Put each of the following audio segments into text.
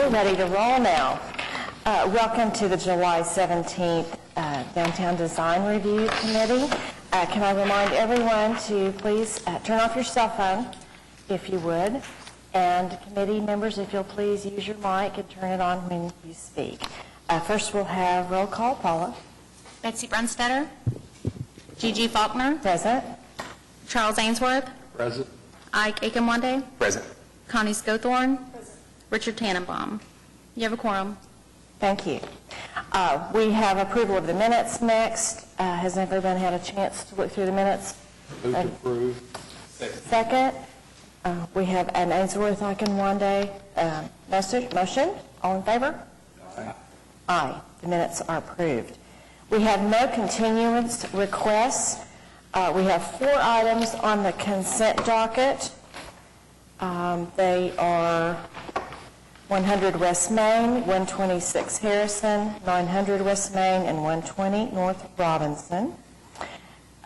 we're ready to roll now. Welcome to the July 17th Downtown Design Review Committee. Can I remind everyone to please turn off your cell phone, if you would, and committee members, if you'll please use your mic and turn it on when you speak. First, we'll have roll call. Paula. Betsy Brunstetter. Gigi Faulkner. Present. Charles Ainsworth. Present. Ike Akinwande. Present. Connie Scothorn. Richard Tannenbaum. You have a quorum. Thank you. We have approval of the minutes next. Has everyone had a chance to look through the minutes? Move to approve. Second. We have an Ainsworth Akinwande motion. All in favor? Aye. Aye. The minutes are approved. We have no continuance requests. We have 4 items on the consent docket. They are 100 West Main, 126 Harrison, 900 West Main, and 120 North Robinson.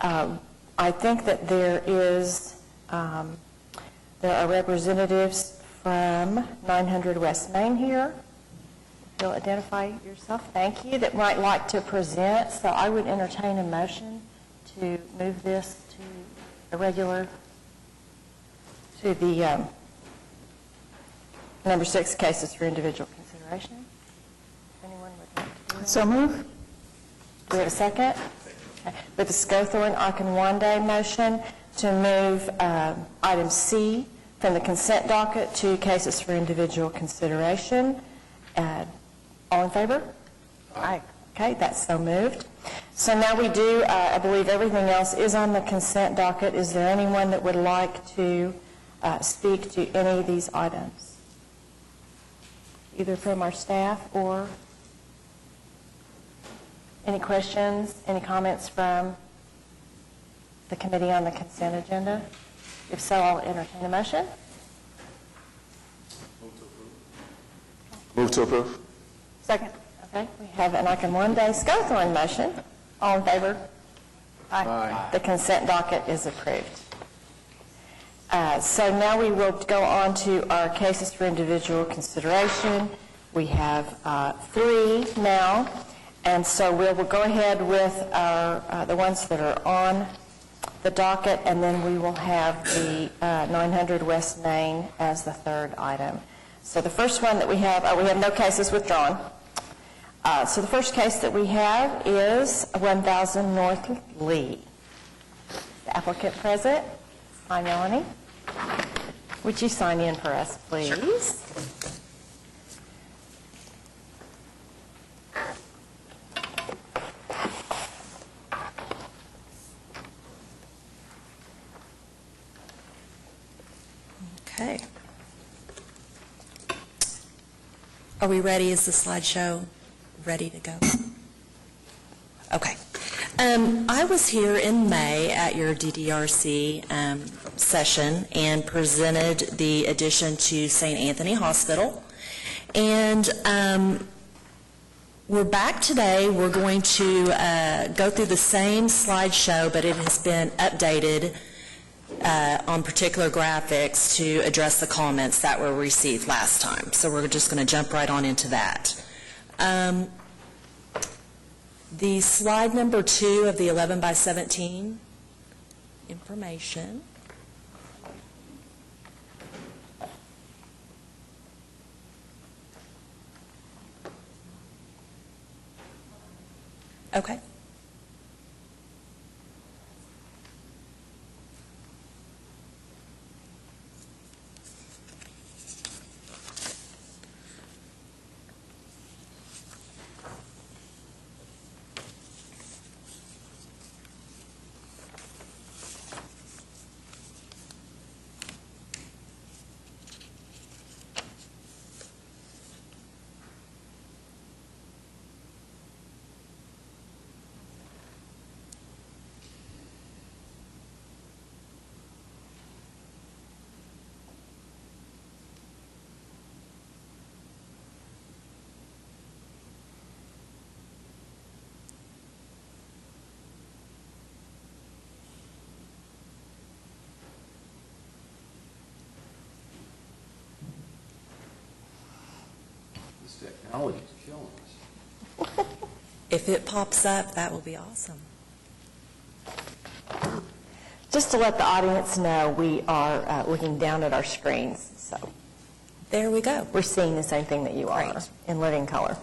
I think that there are representatives from 900 West Main here. If you'll identify yourself, thank you, that might like to present. So I would entertain a motion to move this to the number 6 cases for individual consideration. If anyone would like to do that. So move. Do we have a second? Okay. With the Scothorn Akinwande motion to move item C from the consent docket to cases for individual consideration. All in favor? Aye. Okay, that's so moved. So now we do, I believe everything else is on the consent docket. Is there anyone that would like to speak to any of these items? Either from our staff or any questions, any comments from the committee on the consent agenda? If so, I'll entertain a motion. Move to approve. Second. Okay, we have an Akinwande Scothorn motion. All in favor? Aye. The consent docket is approved. So now we will go on to our cases for individual consideration. We have 3 now, and so we'll go ahead with our, the ones that are on the docket, and then we will have the 900 West Main as the 3rd item. So the first one that we have no cases withdrawn. So the first case that we have is 1000 North Lee. The applicant present. Hi, Melanie. Would you sign in for us, please? Sure. Okay. Are we ready? Is the slideshow ready to go? Okay. I was here in May at your DDRC session and presented the addition to St. Anthony Hospital. And we're back today. We're going to go through the same slideshow, but it has been updated on particular graphics to address the comments that were received last time. So we're just going to jump right on into that. The slide number 2 of the 11 by 17 information. Okay. Technology's killing us. If it pops up, that will be awesome. Just to let the audience know, we are looking down at our screens, so There we go. we're seeing the same thing that you are Great. in living color.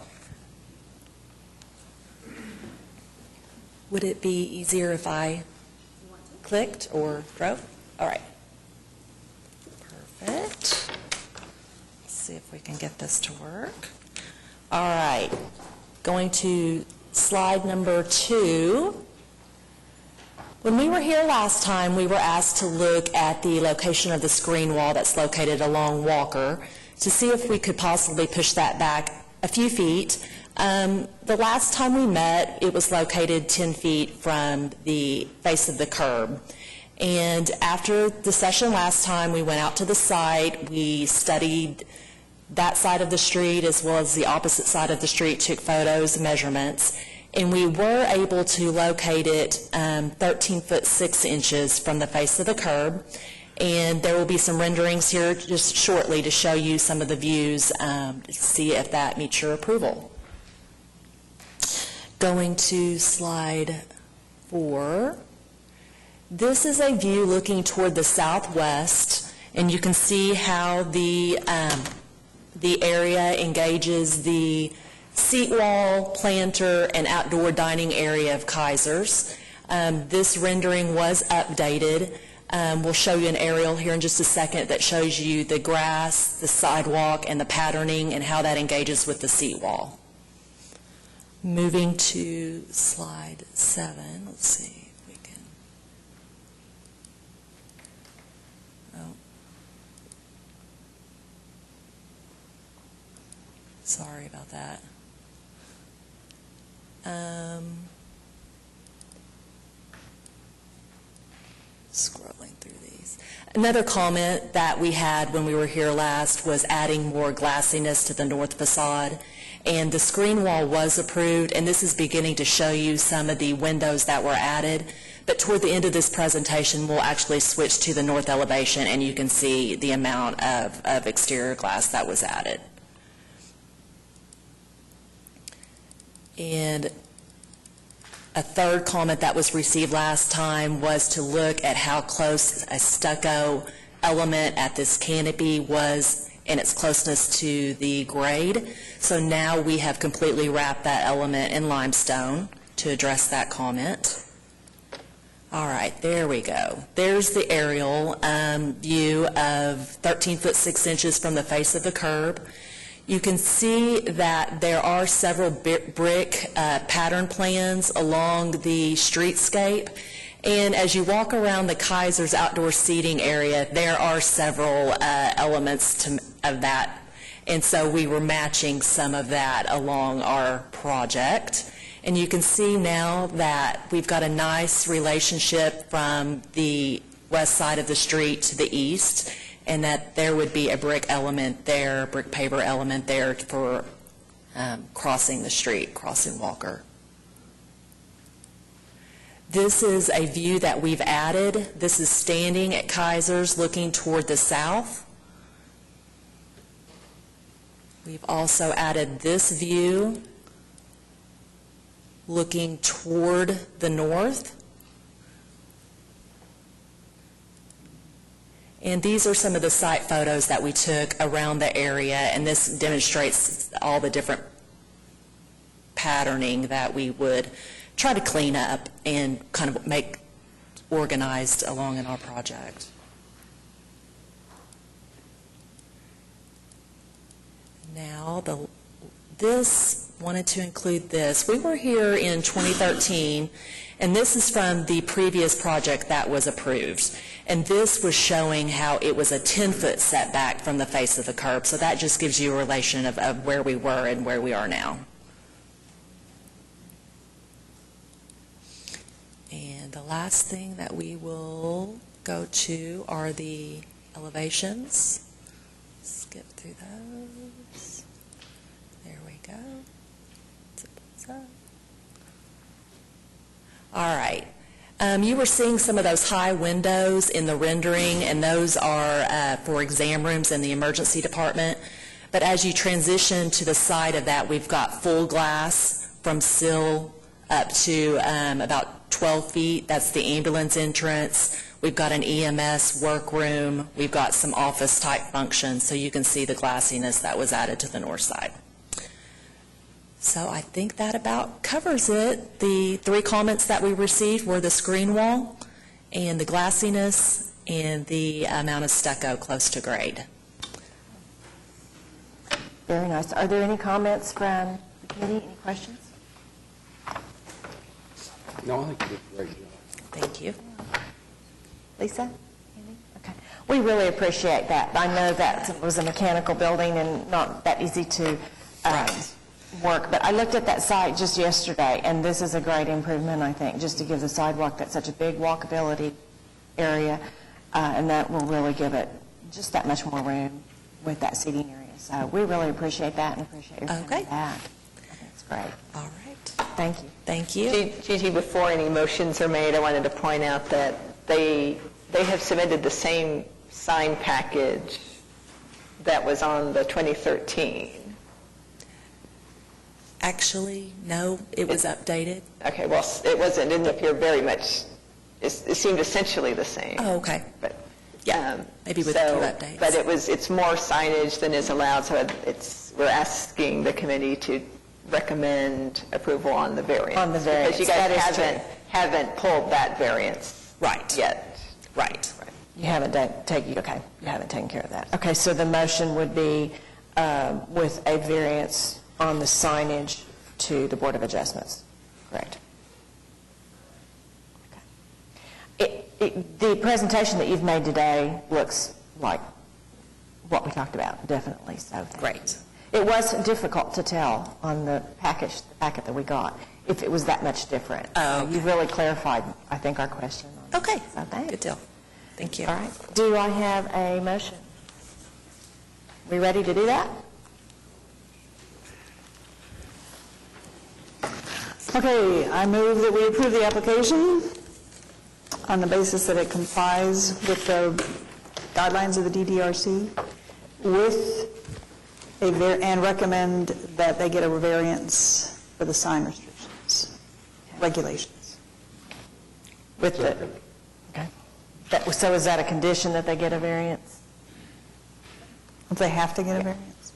Would it be easier if I clicked or drove? All right. Perfect. Let's see if we can get this to work. All right. Going to slide number 2. When we were here last time, we were asked to look at the location of the screen wall that's located along Walker to see if we could possibly push that back a few feet. The last time we met, it was located 10 feet from the face of the curb. And after the session last time, we went out to the site, we studied that side of the street as well as the opposite side of the street, took photos, measurements, and we were able to locate it 13 foot 6 inches from the face of the curb. And there will be some renderings here just shortly to show you some of the views to see if that meets your approval. Going to slide 4. This is a view looking toward the southwest, and you can see how the area engages the seat wall, planter, and outdoor dining area of Kaiser's. This rendering was updated. We'll show you an aerial here in just a second that shows you the grass, the sidewalk, and the patterning and how that engages with the seat wall. Moving to slide 7, let's see if we can. Oh. Sorry about that. Scrolling through these. Another comment that we had when we were here last was adding more glassiness to the north facade. And the screen wall was approved, and this is beginning to show you some of the windows that were added. But toward the end of this presentation, we'll actually switch to the north elevation, and you can see the amount of exterior glass that was added. And a third comment that was received last time was to look at how close a stucco element at this canopy was and its closeness to the grade. So now we have completely wrapped that element in limestone to address that comment. All right, there we go. There's the aerial view of 13 foot 6 inches from the face of the curb. You can see that there are several brick pattern plans along the streetscape. And as you walk around the Kaiser's outdoor seating area, there are several elements of that. And so we were matching some of that along our project. And you can see now that we've got a nice relationship from the west side of the street to the east, and that there would be a brick element there, brick paver element there for crossing the street, crossing Walker. This is a view that we've added. This is standing at Kaiser's looking toward the south. We've also added this view looking toward the north. And these are some of the site photos that we took around the area, and this demonstrates all the different patterning that we would try to clean up and kind of make organized along in our project. Now, this wanted to include this. We were here in 2013, and this is from the previous project that was approved. And this was showing how it was a 10-foot setback from the face of the curb. So that just gives you a relation of where we were and where we are now. And the last thing that we will go to are the elevations. Skip through those. There we go. Zip those up. All right. You were seeing some of those high windows in the rendering, and those are for exam rooms in the emergency department. But as you transition to the side of that, we've got full glass from sill up to about 12 feet. That's the ambulance entrance. We've got an EMS workroom. We've got some office-type functions, so you can see the glassiness that was added to the north side. So I think that about covers it. The 3 comments that we received were the screen wall and the glassiness and the amount of stucco close to grade. Very nice. Are there any comments from the committee? Any questions? No, I think you did a great job. Thank you. Lisa? Andy? Okay. We really appreciate that. I know that was a mechanical building and not that easy to work, but I looked at that site just yesterday, and this is a great improvement, I think, just to give the sidewalk that's such a big walkability area, and that will really give it just that much more room with that seating area. So we really appreciate that and appreciate your coming Okay. back. I think it's great. All right. Thank you. Thank you. Gigi, before any motions are made, I wanted to point out that they have submitted the same sign package that was on the 2013. Actually, no, it was updated. Okay, well, it didn't appear very much, it seemed essentially the same. Oh, okay. But, Yeah, maybe with a few updates. But it's more signage than is allowed, so we're asking the committee to recommend approval on the variance. On the variance, Because you guys that is true. haven't pulled that variance Right. yet. Right. You haven't taken care of that. Okay, so the motion would be with a variance on the signage to the Board of Adjustments, correct? Okay. The presentation that you've made today looks like what we talked about, definitely, so thank you. Great. It was difficult to tell on the packet that we got, if it was that much different. Oh, okay. You really clarified, I think, our question. on Okay, that. So thanks. good deal. Thank you. All right. Do I have a motion? We ready to do that? Okay, I move that we approve the application on the basis that it complies with the guidelines of the DDRC and recommend that they get a variance for the sign restrictions, regulations. With the, okay. So is that a condition that they get a variance? If they have to get a variance?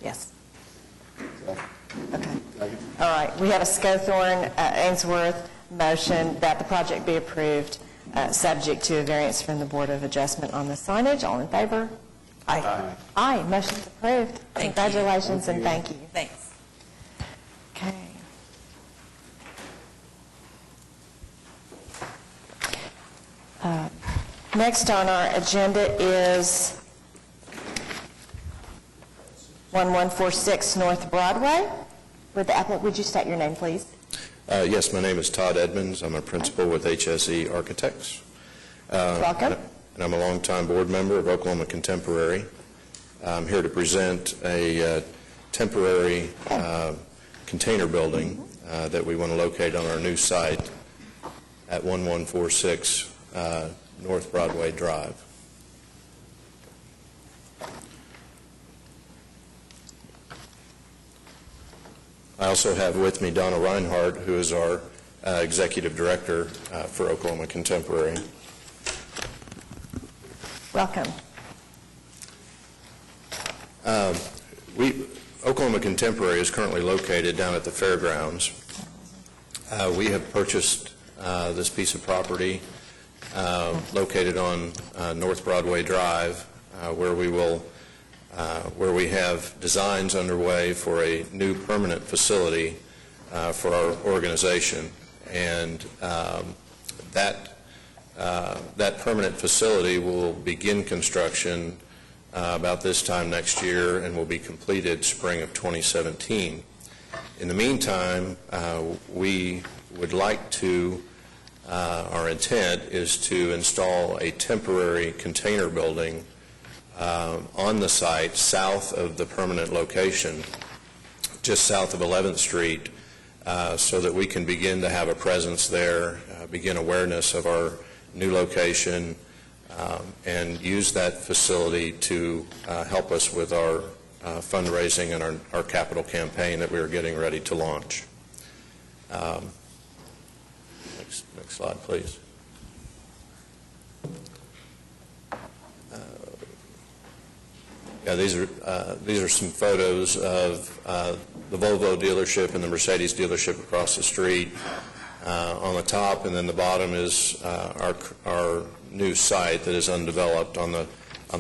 Yes. Okay. All right. We have a Scothorn Ainsworth motion that the project be approved, subject to a variance from the Board of Adjustment on the signage. All in favor? Aye. Aye. Motion's approved. Thank you. Congratulations and thank you. Thanks. Okay. Next on our agenda is 1146 North Broadway. Would you state your name, please? Yes, my name is Todd Edmonds. I'm a principal with HSE Architects. Welcome. And I'm a longtime board member of Oklahoma Contemporary. I'm here to present a temporary container building that we want to locate on our new site at 1146 North Broadway Drive. I also have with me Donna Reinhardt, who is our Executive Director for Oklahoma Contemporary. Welcome. Oklahoma Contemporary is currently located down at the fairgrounds. We have purchased this piece of property located on North Broadway Drive, where we have designs underway for a new permanent facility for our organization, and that permanent facility will begin construction about this time next year and will be completed spring of 2017. In the meantime, we would like to, our intent is to install a temporary container building on the site south of the permanent location, just south of 11th Street, so that we can begin to have a presence there, begin awareness of our new location, and use that facility to help us with our fundraising and our capital campaign that we are getting ready to launch. Next slide, please. Yeah, these are some photos of the Volvo dealership and the Mercedes dealership across the street on the top, and then the bottom is our new site that is undeveloped. On the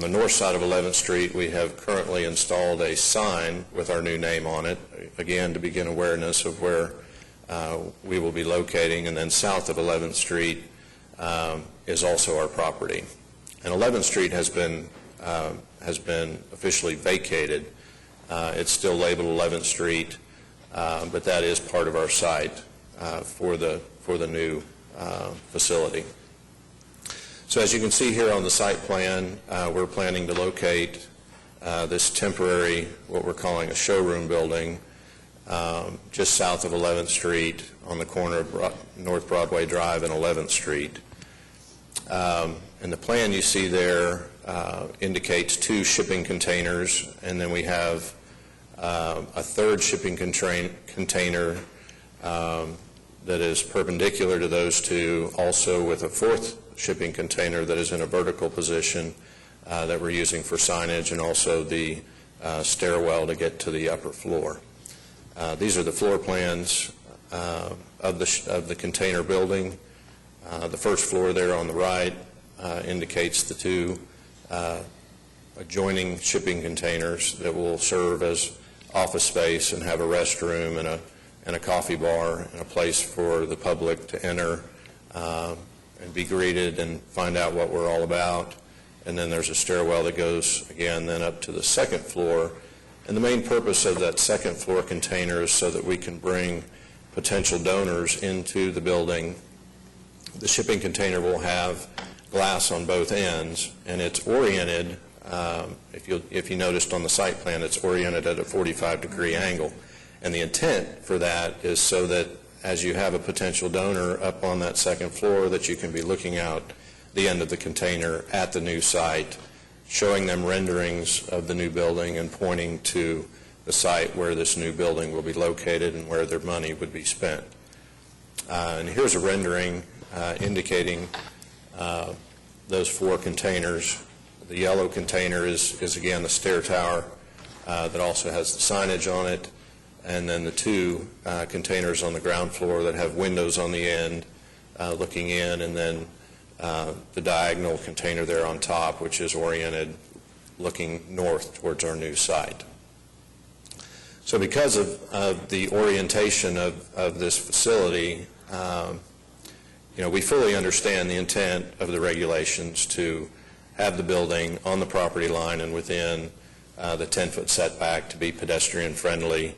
north side of 11th Street, we have currently installed a sign with our new name on it, again, to begin awareness of where we will be locating, and then south of 11th Street is also our property. And 11th Street has been officially vacated. It's still labeled 11th Street, but that is part of our site for the new facility. So as you can see here on the site plan, we're planning to locate this temporary, what we're calling a showroom building, just south of 11th Street on the corner of North Broadway Drive and 11th Street. And the plan you see there indicates 2 shipping containers, and then we have a third shipping container that is perpendicular to those 2, also with a 4th shipping container that is in a vertical position that we're using for signage, and also the stairwell to get to the upper floor. These are the floor plans of the container building. The first floor there on the right indicates the 2 adjoining shipping containers that will serve as office space and have a restroom and a coffee bar and a place for the public to enter and be greeted and find out what we're all about. And then there's a stairwell that goes, again, then up to the second floor. And the main purpose of that second floor container is so that we can bring potential donors into the building. The shipping container will have glass on both ends, and it's oriented, if you noticed on the site plan, it's oriented at a 45-degree angle. And the intent for that is so that as you have a potential donor up on that second floor, that you can be looking out the end of the container at the new site, showing them renderings of the new building and pointing to the site where this new building will be located and where their money would be spent. And here's a rendering indicating those 4 containers. The yellow container is again the stair tower that also has the signage on it, and then the 2 containers on the ground floor that have windows on the end looking in, and then the diagonal container there on top, which is oriented looking north towards our new site. So because of the orientation of this facility, we fully understand the intent of the regulations to have the building on the property line and within the 10-foot setback to be pedestrian friendly.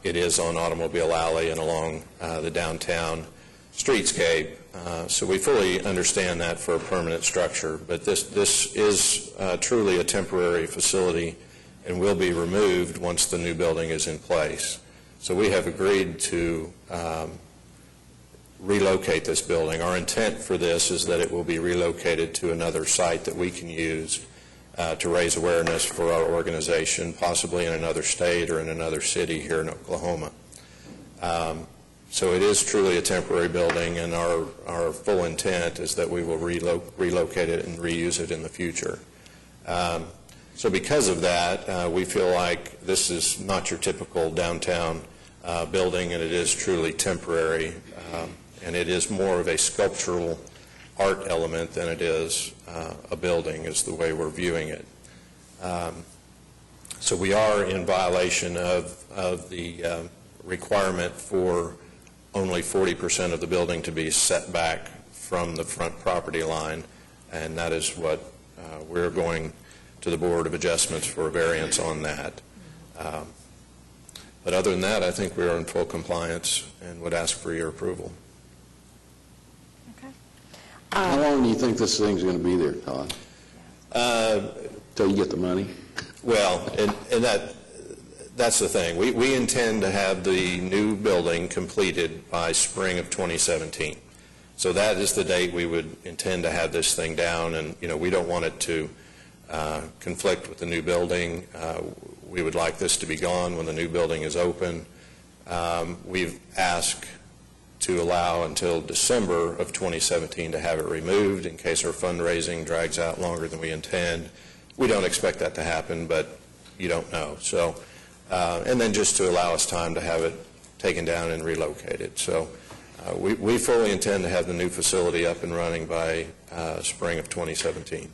It is on Automobile Alley and along the downtown streetscape. So we fully understand that for a permanent structure, but this is truly a temporary facility and will be removed once the new building is in place. So we have agreed to relocate this building. Our intent for this is that it will be relocated to another site that we can use to raise awareness for our organization, possibly in another state or in another city here in Oklahoma. So it is truly a temporary building, and our full intent is that we will relocate it and reuse it in the future. So because of that, we feel like this is not your typical downtown building, and it is truly temporary, and it is more of a sculptural art element than it is a building, is the way we're viewing it. So we are in violation of the requirement for only 40% of the building to be set back from the front property line, and that is what we're going to the Board of Adjustments for a variance on that. But other than that, I think we are in full compliance and would ask for your approval. How long do you think this thing's going to be there, Todd? Till you get the money? Well, and that's the thing. We intend to have the new building completed by spring of 2017. So that is the date we would intend to have this thing down, and, we don't want it to conflict with the new building. We would like this to be gone when the new building is open. We've asked to allow until December of 2017 to have it removed in case our fundraising drags out longer than we intend. We don't expect that to happen, but you don't know. So, and then just to allow us time to have it taken down and relocated. So we fully intend to have the new facility up and running by spring of 2017.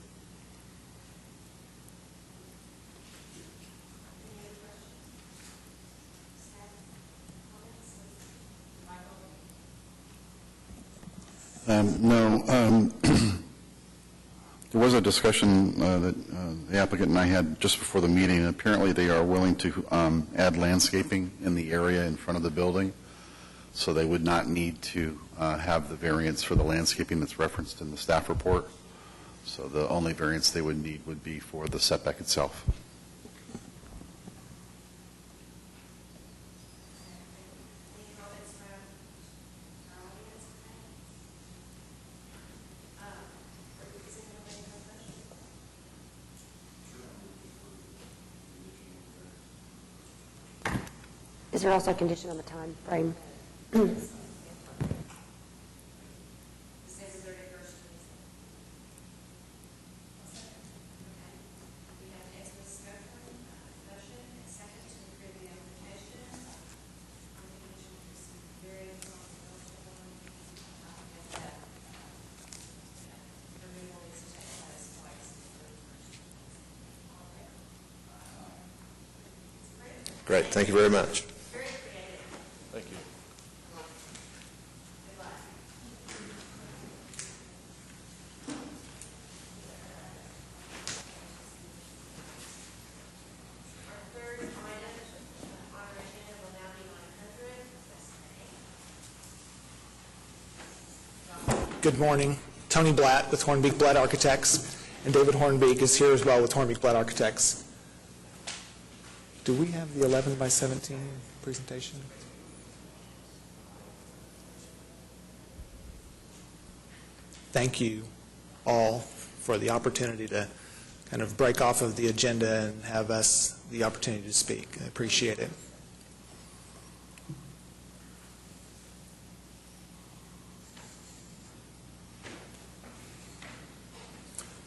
No. There was a discussion that the applicant and I had just before the meeting, and apparently they are willing to add landscaping in the area in front of the building, so they would not need to have the variance for the landscaping that's referenced in the staff report. So the only variance they would need would be for the setback itself. Is there also a condition on the time frame? Great. Thank you very much. Thank you. Good morning. Tony Blatt with Hornbeek Blatt Architects, and David Hornbeek is here as well with Hornbeek Blatt Architects. Do we have the 11 by 17 presentation? Thank you all for the opportunity to kind of break off of the agenda and have us the opportunity to speak. I appreciate it.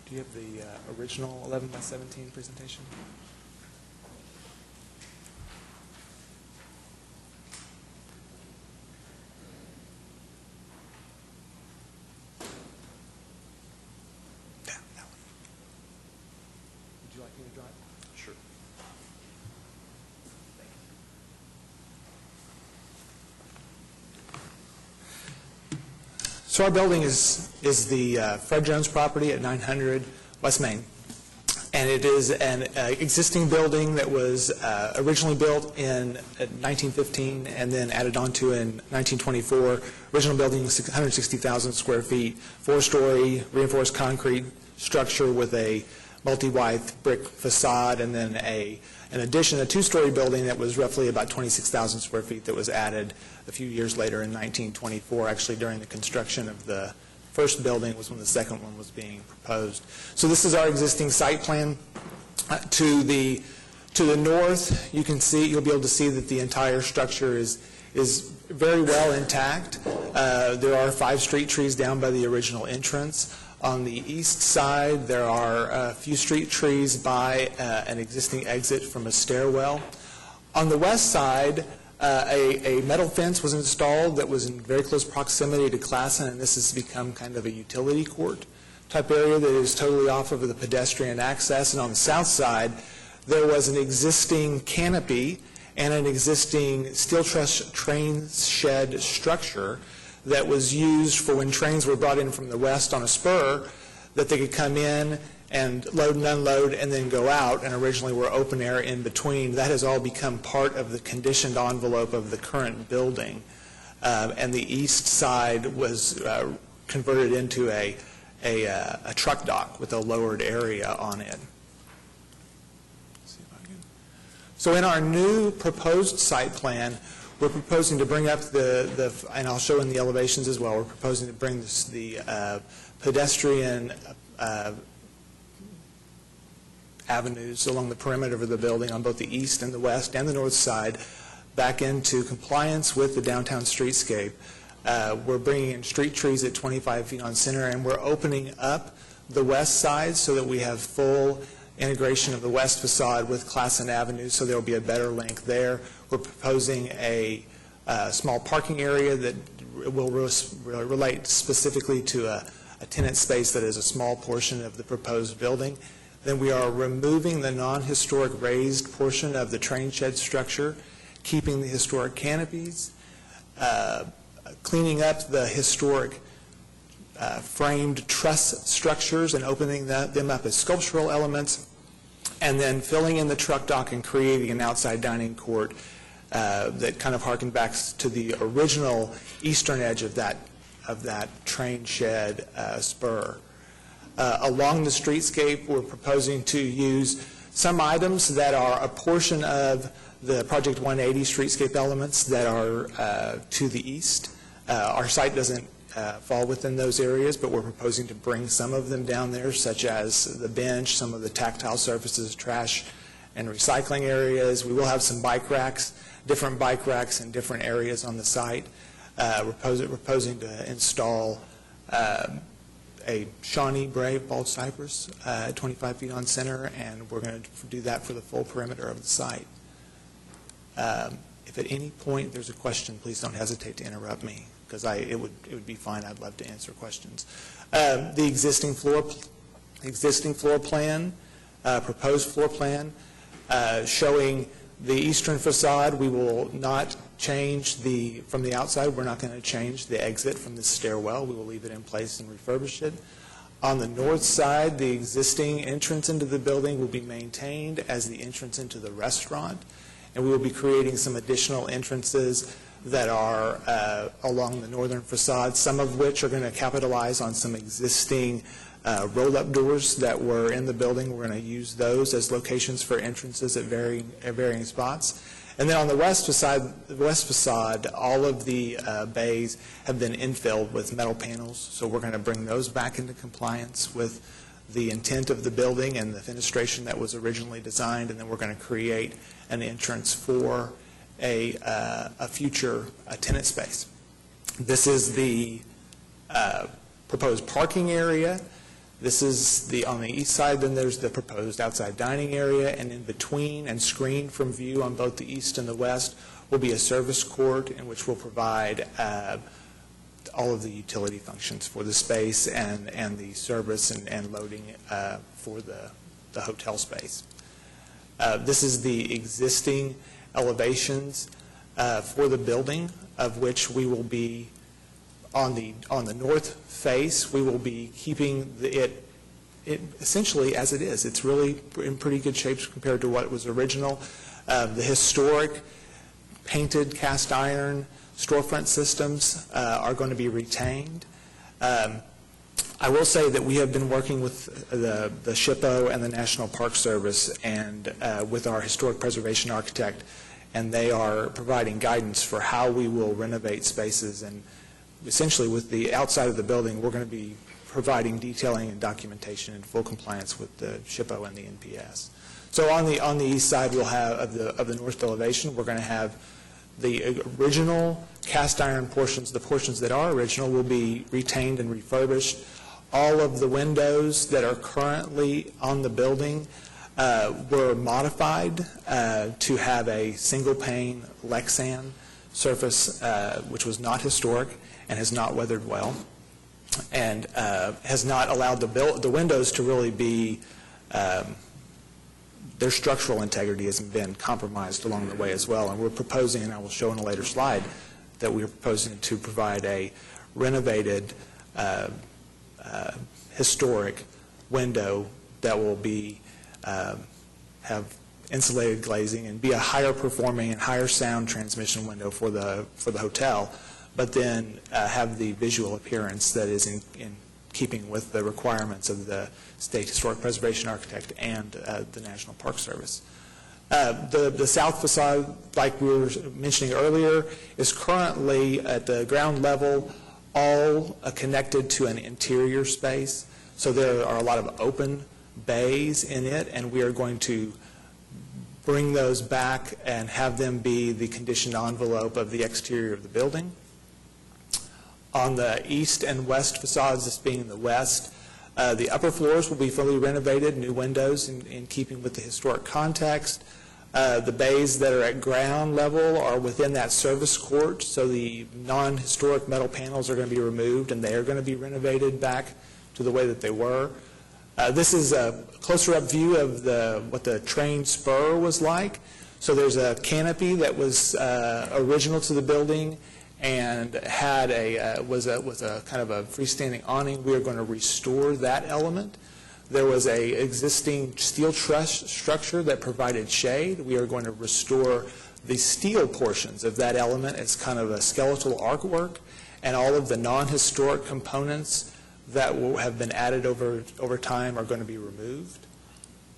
Do you have the original 11 by 17 presentation? So our building is the Fred Jones property at 900 West Main. And it is an existing building that was originally built in 1915 and then added onto in 1924. Original building was 160,000 square feet, 4-story reinforced concrete structure with a multi-wide brick facade, and then in addition, a 2-story building that was roughly about 26,000 square feet that was added a few years later in 1924. Actually, during the construction of the first building was when the second one was being proposed. So this is our existing site plan. To the north, you'll be able to see that the entire structure is very well intact. There are 5 street trees down by the original entrance. On the east side, there are a few street trees by an existing exit from a stairwell. On the west side, a metal fence was installed that was in very close proximity to Classen, and this has become kind of a utility court type area that is totally off of the pedestrian access. And on the south side, there was an existing canopy and an existing steel truss train shed structure that was used for when trains were brought in from the west on a spur, that they could come in and load and unload and then go out, and originally were open air in between. That has all become part of the conditioned envelope of the current building. And the east side was converted into a truck dock with a lowered area on it. So in our new proposed site plan, We're proposing to bring up and I'll show in the elevations as well, we're proposing to bring the pedestrian avenues along the perimeter of the building on both the east and the west and the north side back into compliance with the downtown streetscape. We're bringing in street trees at 25 feet on center, and we're opening up the west side so that we have full integration of the west facade with Classen Avenue, so there will be a better link there. We're proposing a small parking area that will relate specifically to a tenant space that is a small portion of the proposed building. Then we are removing the non-historic raised portion of the train shed structure, keeping the historic canopies, cleaning up the historic framed truss structures and opening them up as sculptural elements, and then filling in the truck dock and creating an outside dining court that kind of harkened back to the original eastern edge of that train shed spur. Along the streetscape, we're proposing to use some items that are a portion of the Project 180 streetscape elements that are to the east. Our site doesn't fall within those areas, but we're proposing to bring some of them down there, such as the bench, some of the tactile surfaces, trash and recycling areas. We will have some bike racks, different bike racks in different areas on the site. We're proposing to install a Shawnee Brave bald cypress at 25 feet on center, and we're going to do that for the full perimeter of the site. If at any point there's a question, please don't hesitate to interrupt me, because it would be fine. I'd love to answer questions. The existing floor plan, proposed floor plan, showing the eastern facade. We will not change from the outside. We're not going to change the exit from the stairwell. We will leave it in place and refurbish it. On the north side, the existing entrance into the building will be maintained as the entrance into the restaurant, and we will be creating some additional entrances that are along the northern facade, some of which are going to capitalize on some existing roll-up doors that were in the building. We're going to use those as locations for entrances at varying spots. And then on the west facade, all of the bays have been infilled with metal panels, so we're going to bring those back into compliance with the intent of the building and the fenestration that was originally designed, and then we're going to create an entrance for a future tenant space. This is the proposed parking area. This is on the east side. Then there's the proposed outside dining area, and in between and screened from view on both the east and the west will be a service court in which we'll provide all of the utility functions for the space and the service and loading for the hotel space. This is the existing elevations for the building, of which we will be on the north face. We will be keeping it essentially as it is. It's really in pretty good shape compared to what was original. The historic painted cast iron storefront systems are going to be retained. I will say that we have been working with the SHPO and the National Park Service and with our historic preservation architect, and they are providing guidance for how we will renovate spaces. And essentially with the outside of the building, we're going to be providing detailing and documentation in full compliance with the SHPO and the NPS. So on the east side, we'll have of the north elevation, we're going to have the original cast iron portions. The portions that are original will be retained and refurbished. All of the windows that are currently on the building were modified to have a single pane Lexan surface, which was not historic and has not weathered well, and has not allowed the windows to really be, their structural integrity has been compromised along the way as well. And we're proposing, and I will show in a later slide, that we're proposing to provide a renovated historic window that will be have insulated glazing and be a higher performing and higher sound transmission window for the hotel, but then have the visual appearance that is in keeping with the requirements of the State Historic Preservation Architect and the National Park Service. The south facade, like we were mentioning earlier, is currently at the ground level, all connected to an interior space. So there are a lot of open bays in it, and we are going to bring those back and have them be the conditioned envelope of the exterior of the building. On the east and west facades, this being the west, the upper floors will be fully renovated, new windows in keeping with the historic context. The bays that are at ground level are within that service court, so the non-historic metal panels are going to be removed, and they are going to be renovated back to the way that they were. This is a closer-up view of what the train spur was like. So there's a canopy that was original to the building and had was a kind of a freestanding awning. We are going to restore that element. There was a existing steel truss structure that provided shade. We are going to restore the steel portions of that element as kind of a skeletal artwork, and all of the non-historic components that have been added over time are going to be removed.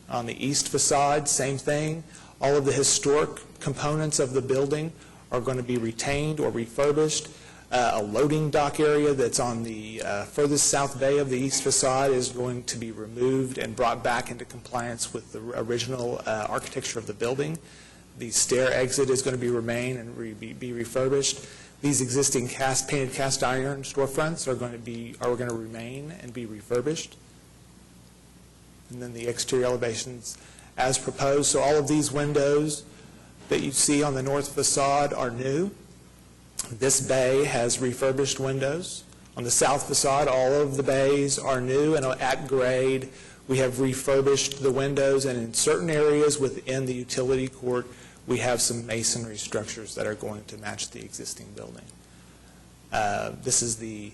On the east facade, same thing. All of the historic components of the building are going to be retained or refurbished. A loading dock area that's on the furthest south bay of the east facade is going to be removed and brought back into compliance with the original architecture of the building. The stair exit is going to remain and be refurbished. These existing painted cast iron storefronts are going to remain and be refurbished. And then the exterior elevations as proposed. So all of these windows that you see on the north facade are new. This bay has refurbished windows. On the south facade, all of the bays are new and at grade. We have refurbished the windows, and in certain areas within the utility court, we have some masonry structures that are going to match the existing building. This is the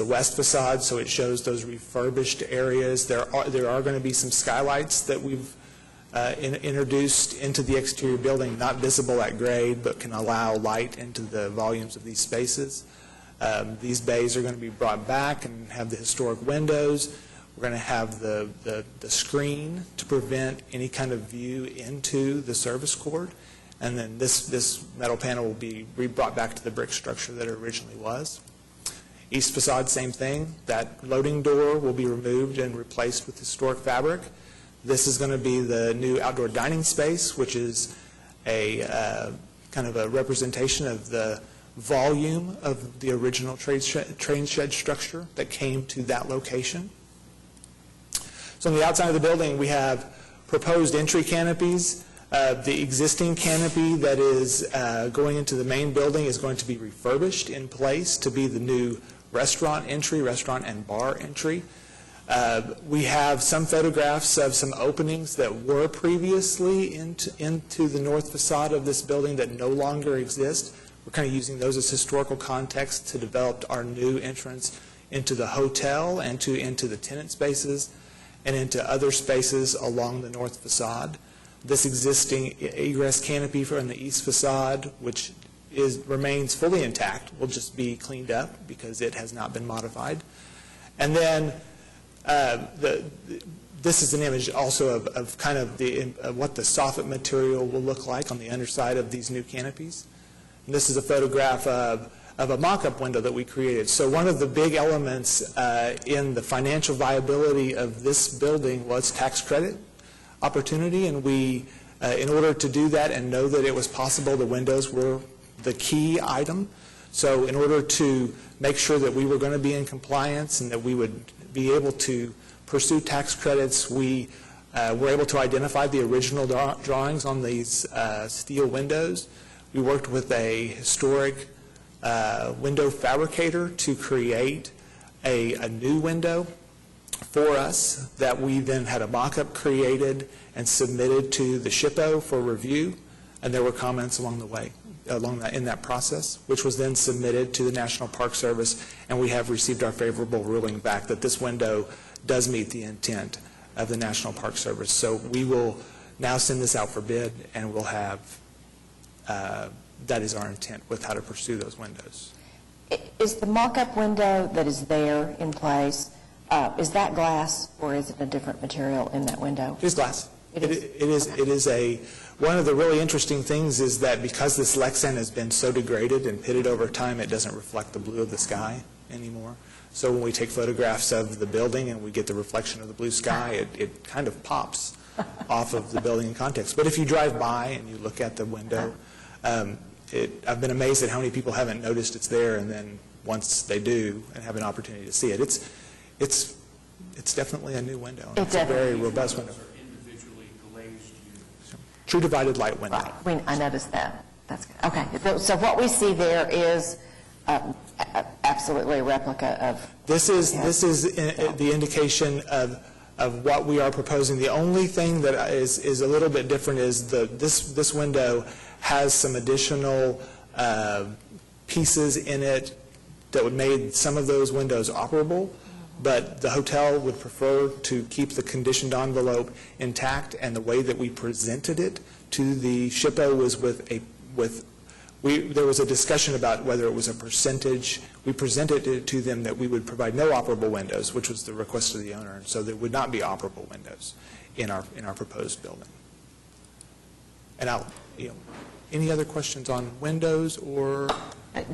west facade, so it shows those refurbished areas. There are going to be some skylights that we've introduced into the exterior building, not visible at grade, but can allow light into the volumes of these spaces. These bays are going to be brought back and have the historic windows. We're going to have the screen to prevent any kind of view into the service court. And then this metal panel will be brought back to the brick structure that it originally was. East facade, same thing. That loading door will be removed and replaced with historic fabric. This is going to be the new outdoor dining space, which is a kind of a representation of the volume of the original train shed structure that came to that location. So on the outside of the building, we have proposed entry canopies. The existing canopy that is going into the main building is going to be refurbished in place to be the new restaurant and bar entry. We have some photographs of some openings that were previously into the north facade of this building that no longer exist. We're kind of using those as historical context to develop our new entrance into the hotel and into the tenant spaces and into other spaces along the north facade. This existing egress canopy from the east facade, which remains fully intact, will just be cleaned up because it has not been modified. And then this is an image also of kind of what the soffit material will look like on the underside of these new canopies. And this is a photograph of a mock-up window that we created. So one of the big elements in the financial viability of this building was tax credit opportunity, and we, in order to do that and know that it was possible, the windows were the key item. So in order to make sure that we were going to be in compliance and that we would be able to pursue tax credits, we were able to identify the original drawings on these steel windows. We worked with a historic window fabricator to create a new window for us that we then had a mock-up created and submitted to the SHPO for review, and there were comments along the way in that process, which was then submitted to the National Park Service, and we have received our favorable ruling back that this window does meet the intent of the National Park Service. So we will now send this out for bid, and we'll have that is our intent with how to pursue those windows. Is the mock-up window that is there in place, is that glass or is it a different material in that window? It's glass. It is. It is one of the really interesting things is that because this Lexan has been so degraded and pitted over time, it doesn't reflect the blue of the sky anymore. So when we take photographs of the building and we get the reflection of the blue sky, it kind of pops off of the building in context. But if you drive by and you look at the window, I've been amazed at how many people haven't noticed it's there, and then once they do and have an opportunity to see it, it's definitely a new window. It's a very robust window. True divided light window. Right, I noticed that. That's good. Okay, so what we see there is absolutely a replica of... This is the indication of what we are proposing. The only thing that is a little bit different is this window has some additional pieces in it that would make some of those windows operable, but the hotel would prefer to keep the conditioned envelope intact, and the way that we presented it to the SHPO was there was a discussion about whether it was a percentage. We presented it to them that we would provide no operable windows, which was the request of the owner, and so there would not be operable windows in our proposed building. And any other questions on windows or?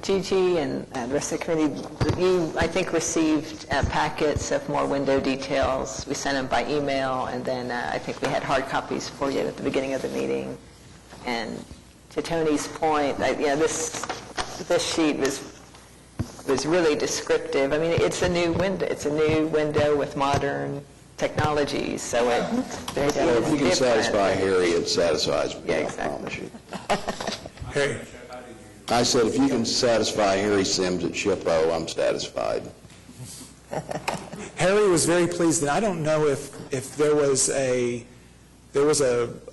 Gigi and the rest of the committee, you, I think, received packets of more window details. We sent them by email, and then I think we had hard copies for you at the beginning of the meeting. And to Tony's point, this sheet was really descriptive. I mean, it's a new window. It's a new window with modern technologies, so If you can satisfy Harry, it satisfies me. Yeah, I exactly. promise you. Harry. I said, if you can satisfy Harry Sims at SHPO, I'm satisfied. Harry was very pleased, and I don't know if there was a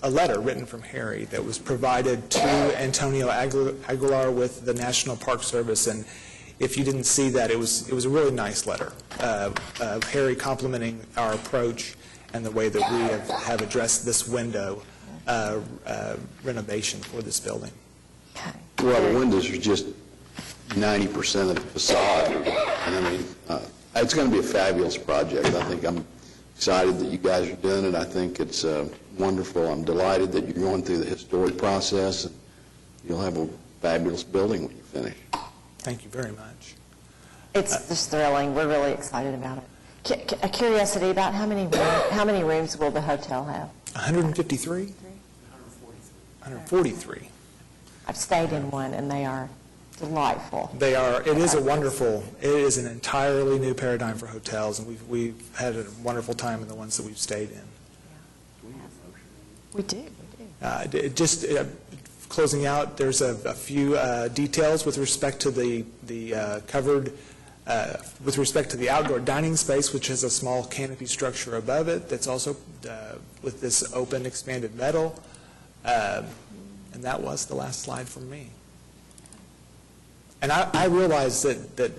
letter written from Harry that was provided to Antonio Aguilar with the National Park Service, and if you didn't see that, it was a really nice letter of Harry complimenting our approach and the way that we have addressed this window renovation for this building. Well, the windows are just 90% of the facade, and I mean, it's going to be a fabulous project. I think I'm excited that you guys are doing it. I think it's wonderful. I'm delighted that you're going through the historic process, and you'll have a fabulous building when you finish. Thank you very much. It's just thrilling. We're really excited about it. A curiosity about how many rooms will the hotel have? 153? 143. I've stayed in one, and they are delightful. They are. It is an entirely new paradigm for hotels, and we've had a wonderful time in the ones that we've stayed in. We do. Just closing out, there's a few details with respect to the covered, with respect to the outdoor dining space, which has a small canopy structure above it that's also with this open expanded metal. And that was the last slide from me. And I realize that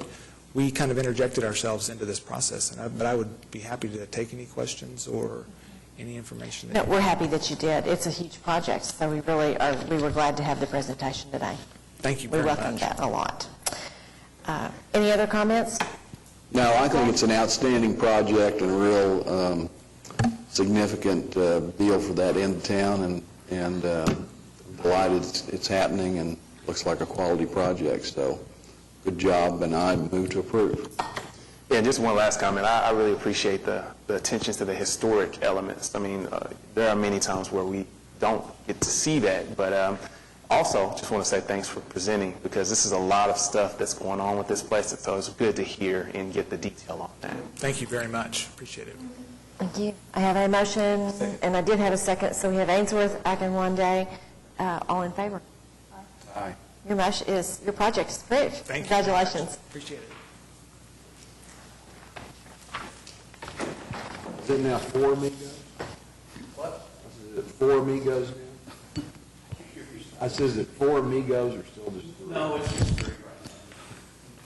we kind of interjected ourselves into this process, but I would be happy to take any questions or any information. No, we're happy that you did. It's a huge project, so we were glad to have the presentation today. Thank you very much. We welcome that a lot. Any other comments? No, I think it's an outstanding project and a real significant deal for that end of town, and delighted it's happening and looks like a quality project. So good job, and I move to approve. Yeah, just one last comment. I really appreciate the attention to the historic elements. I mean, there are many times where we don't get to see that, but also just want to say thanks for presenting, because this is a lot of stuff that's going on with this place, so it's good to hear and get the detail on that. Thank you very much. Appreciate it. Thank you. I have a motion, and I did have a second, so we have Ainsworth, Akinwande. All in favor? Aye. Your project is approved. Thank you. Congratulations. Appreciate it. Is it now 4 Amigos? What? Is it 4 Amigos now? I said, is it 4 Amigos or still just 3? No, it's just 3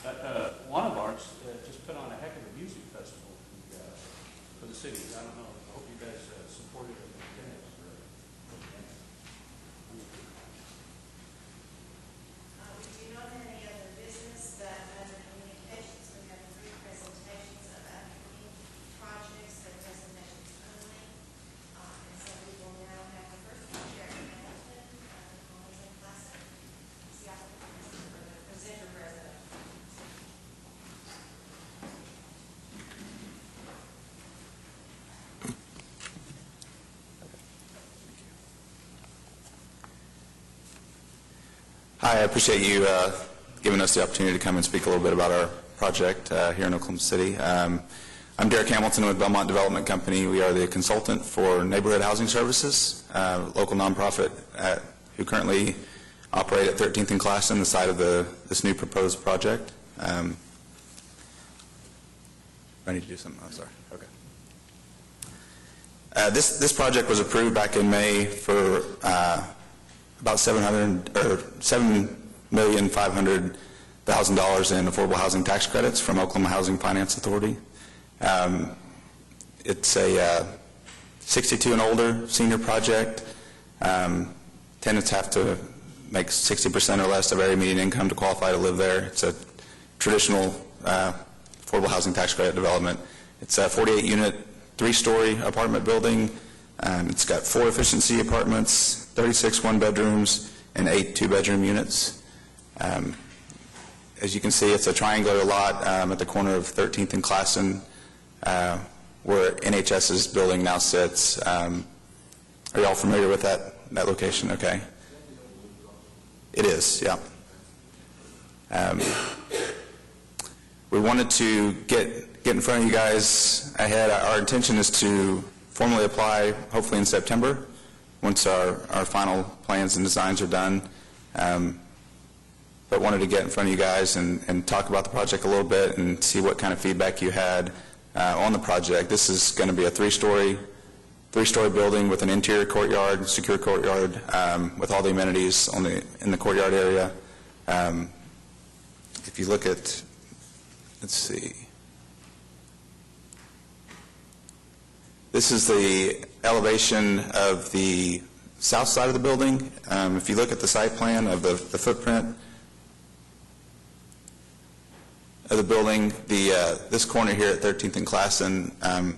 right now. One of ours just put on a heck of a music festival for the city. I don't know. I hope you guys supported it. We do not have any other business, but under communications, we have 3 presentations of upcoming projects. They're presentations only. And so we will I appreciate you giving us the opportunity to come and speak a little bit about our project here in Oklahoma City. I'm Derek Hamilton with Belmont Development Company. We are the consultant for Neighborhood Housing Services, local nonprofit who currently operate at 13th and Classen, the site of this new proposed project. I need to do something. I'm sorry. Okay. This project was approved back in May for about $7,500,000 in affordable housing tax credits from Oklahoma Housing Finance Authority. It's a 62 and older senior project. Tenants have to make 60% or less of area median income to qualify to live there. It's a traditional affordable housing tax credit development. It's a 48-unit, 3-story apartment building. It's got 4 efficiency apartments, 36 one-bedrooms, and 8 two-bedroom units. As you can see, it's a triangular lot at the corner of 13th and Classen, where NHS's building now sits. Are you all familiar with that location? Okay. It is, yeah. We wanted to get in front of you guys ahead. Our intention is to formally apply hopefully in September once our final plans and designs are done. But wanted to get in front of you guys and talk about the project a little bit and see what kind of feedback you had on the project. This is going to be a 3-story building with an interior courtyard, secure courtyard, with all the amenities in the courtyard area. If you look at, let's see. This is the elevation of the south side of the building. If you look at the site plan of the footprint of the building, this corner here at 13th and Classen,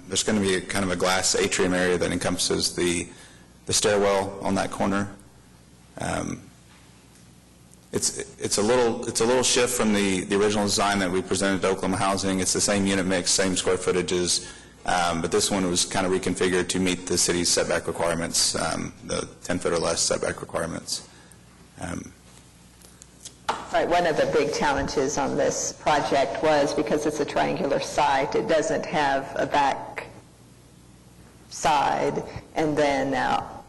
there's going to be kind of a glass atrium area that encompasses the stairwell on that corner. It's a little shift from the original design that we presented to Oklahoma Housing. It's the same unit mix, same square footages, but this one was kind of reconfigured to meet the city's setback requirements, the 10-foot or less setback requirements. Right, one of the big challenges on this project was because it's a triangular site, it doesn't have a back side, and then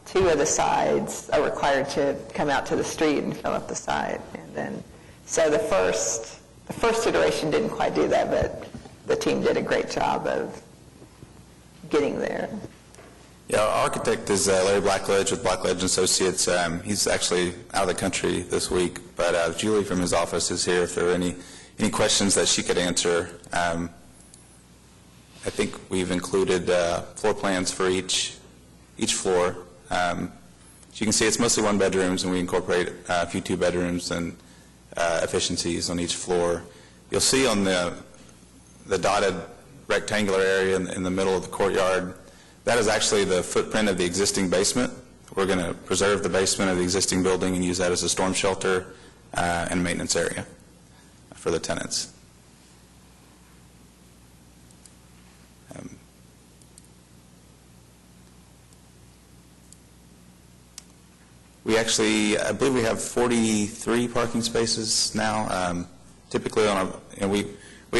2 of the sides are required to come out to the street and fill up the site. And then, so the first iteration didn't quite do that, but the team did a great job of getting there. Yeah, our architect is Larry Blackledge with Blackledge Associates. He's actually out of the country this week, but Julie from his office is here if there are any questions that she could answer. I think we've included floor plans for each floor. As you can see, it's mostly one-bedrooms, and we incorporate a few two-bedrooms and efficiencies on each floor. You'll see on the dotted rectangular area in the middle of the courtyard, that is actually the footprint of the existing basement. We're going to preserve the basement of the existing building and use that as a storm shelter and maintenance area for the tenants. I believe we have 43 parking spaces now. Typically, we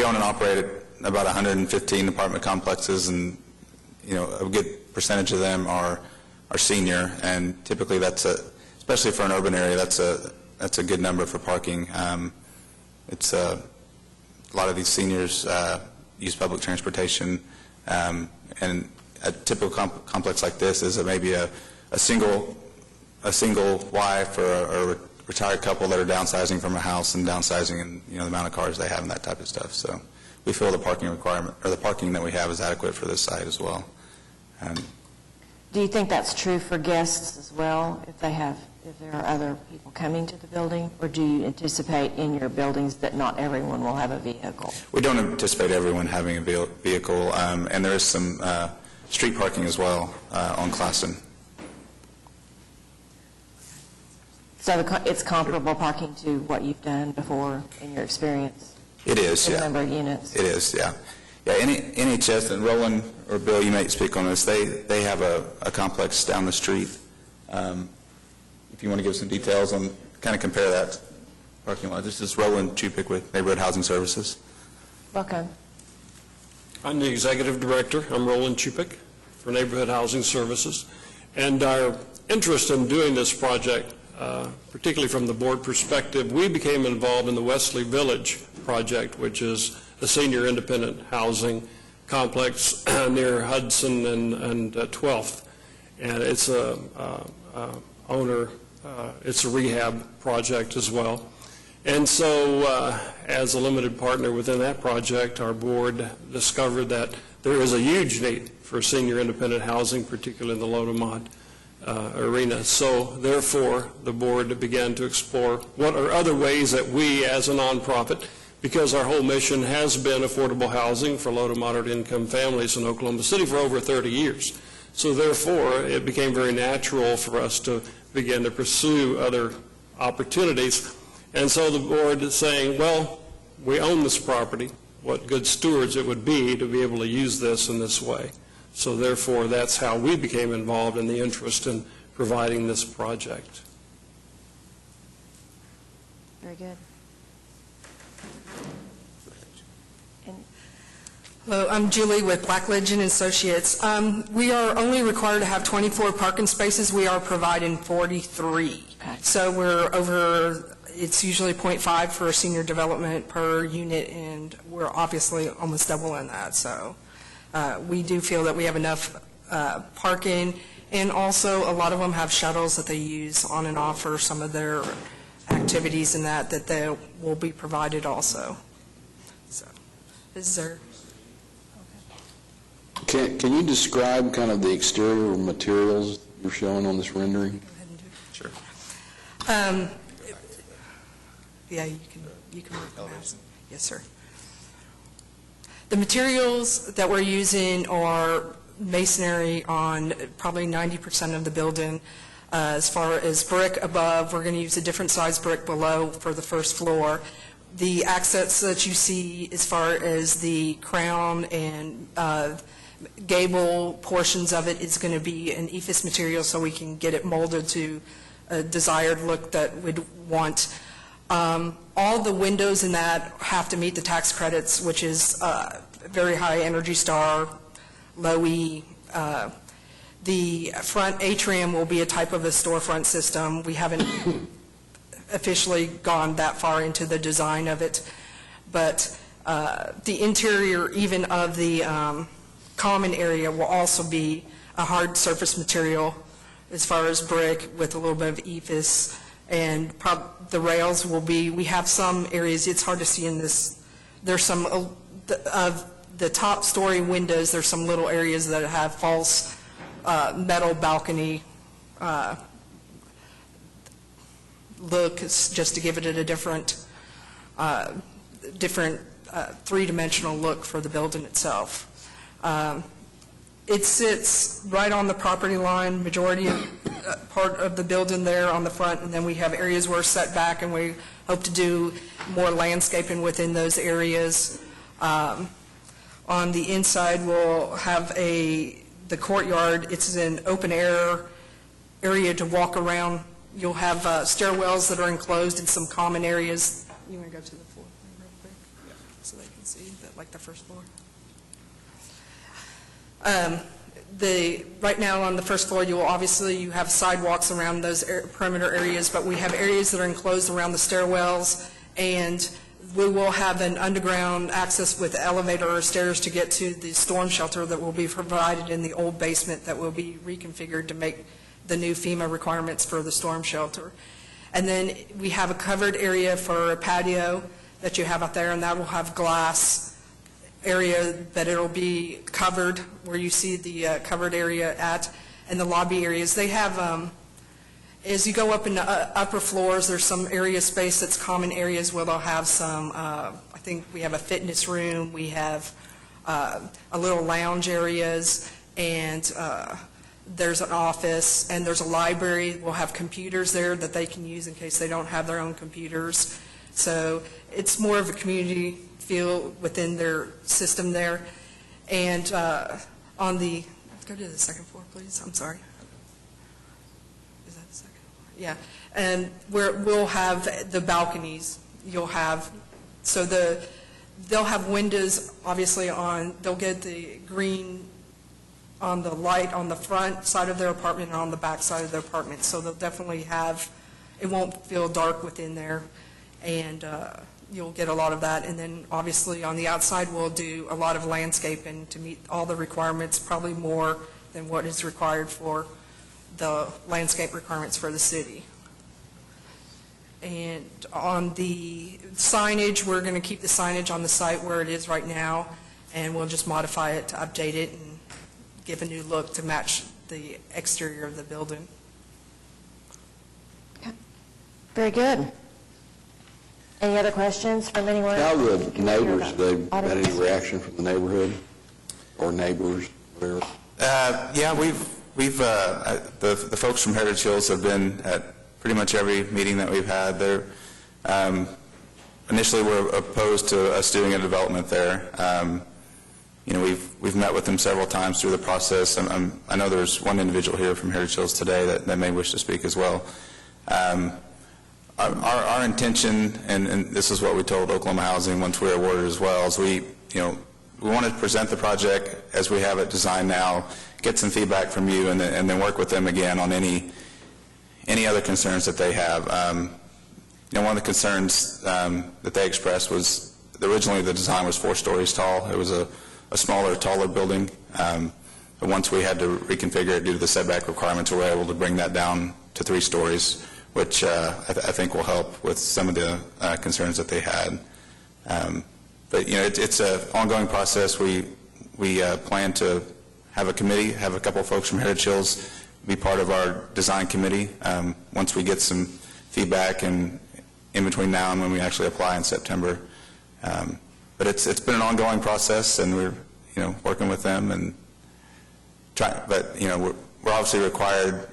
own and operate about 115 apartment complexes, and a good percentage of them are senior, and typically especially for an urban area, that's a good number for parking. It's a lot of these seniors use public transportation, and a typical complex like this is maybe a single wife or a retired couple that are downsizing from a house and downsizing in the amount of cars they have and that type of stuff. So we feel the parking requirement or the parking that we have is adequate for this site as well. Do you think that's true for guests as well, if there are other people coming to the building? Or do you anticipate in your buildings that not everyone will have a vehicle? We don't anticipate everyone having a vehicle, and there is some street parking as well on Classen. So it's comparable parking to what you've done before in your experience? It is, yeah. The number of units? It is, yeah. Yeah, NHS, and Roland or Bill, you might speak on this, they have a complex down the street. If you want to give some details on, kind of compare that parking lot. This is Roland Chupik with Neighborhood Housing Services. Welcome. I'm the Executive Director. I'm Roland Chupik for Neighborhood Housing Services. And our interest in doing this project, particularly from the board perspective, we became involved in the Wesley Village project, which is a senior independent housing complex near Hudson and 12th. And it's it's a rehab project as well. And so as a limited partner within that project, our board discovered that there is a huge need for senior independent housing, particularly in the Low-to-Mod arena. So therefore, the board began to explore what are other ways that we, as a nonprofit, because our whole mission has been affordable housing for low to moderate income families in Oklahoma City for over 30 years. So therefore, it became very natural for us to begin to pursue other opportunities. And so the board is saying, well, we own this property. What good stewards it would be to be able to use this in this way. So therefore, that's how we became involved in the interest in providing this project. Very good. Hello, I'm Julie with Blackledge and Associates. We are only required to have 24 parking spaces. We are providing 43. So we're over, it's usually 0.5 for senior development per unit, and we're obviously almost doubling that. So we do feel that we have enough parking, and also a lot of them have shuttles that they use on and off for some of their activities and that they will be provided also. So, is there... Can you describe kind of the exterior materials you're showing on this rendering? Sure. Yeah, you can work the maps. Yes, sir. The materials that we're using are masonry on probably 90% of the building. As far as brick above, we're going to use a different size brick below for the first floor. The accents that you see as far as the crown and gable portions of it is going to be an EIFS material, so we can get it molded to a desired look that we'd want. All the windows in that have to meet the tax credits, which is very high Energy Star, low E. The front atrium will be a type of a storefront system. We haven't officially gone that far into the design of it, but the interior even of the common area will also be a hard surface material as far as brick with a little bit of EIFS, and the rails will be, we have some areas, it's hard to see in this, there's some of the top story windows, there's some little areas that have false metal balcony look, just to give it a different three-dimensional look for the building itself. It sits right on the property line, majority of part of the building there on the front, and then we have areas where set back, and we hope to do more landscaping within those areas. On the inside, we'll have the courtyard. It's an open air area to walk around. You'll have stairwells that are enclosed in some common areas. You want to go to the floor real quick? Yeah. So they can see that, like the first floor. Right now on the first floor, you have sidewalks around those perimeter areas, but we have areas that are enclosed around the stairwells, and we will have an underground access with elevator or stairs to get to the storm shelter that will be provided in the old basement that will be reconfigured to make the new FEMA requirements for the storm shelter. And then we have a covered area for a patio that you have out there, and that will have glass area that it'll be covered, where you see the covered area at, and the lobby areas. They have, as you go up in the upper floors, there's some area space that's common areas where they'll have some, I think we have a fitness room, we have a little lounge areas, and there's an office, and there's a library. We'll have computers there that they can use in case they don't have their own computers. So it's more of a community feel within their system there. And on the, go to the second floor, please. I'm sorry. Is that the second floor? Yeah, and we'll have the balconies, you'll have, so they'll have windows, obviously, they'll get the green on the light on the front side of their apartment and on the back side of their apartment, so they'll definitely have, it won't feel dark within there, and you'll get a lot of that. And then, obviously, on the outside, we'll do a lot of landscaping to meet all the requirements, probably more than what is required for the landscape requirements for the city. And on the signage, we're going to keep the signage on the site where it is right now, and we'll just modify it to update it and give a new look to match the exterior of the building. Very good. Any other questions from anyone? How the neighbors, they've had any reaction from the neighborhood or neighbors, whatever? Yeah, the folks from Heritage Hills have been at pretty much every meeting that we've had. They're initially were opposed to us doing a development there. We've met with them several times through the process. I know there's one individual here from Heritage Hills today that may wish to speak as well. Our intention, and this is what we told Oklahoma Housing once we were awarded as well, is we want to present the project as we have it designed now, get some feedback from you, and then work with them again on any other concerns that they have. One of the concerns that they expressed was originally the design was 4 stories tall. It was a smaller, taller building. But once we had to reconfigure it due to the setback requirements, we were able to bring that down to 3 stories, which I think will help with some of the concerns that they had. But it's an ongoing process. We plan to have a committee, have a couple of folks from Heritage Hills be part of our design committee once we get some feedback and in between now and when we actually apply in September. But it's been an ongoing process, and we're working with them and but we're obviously required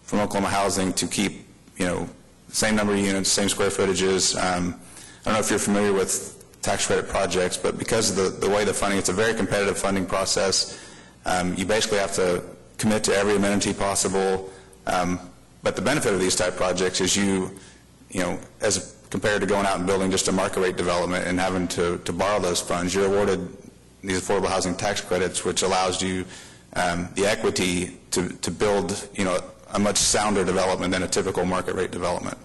from Oklahoma Housing to keep the same number of units, same square footages. I don't know if you're familiar with tax credit projects, but because of the way the funding, it's a very competitive funding process. You basically have to commit to every amenity possible. But the benefit of these type projects is as compared to going out and building just a market rate development and having to borrow those funds, you're awarded these affordable housing tax credits, which allows you the equity to build a much sounder development than a typical market rate development.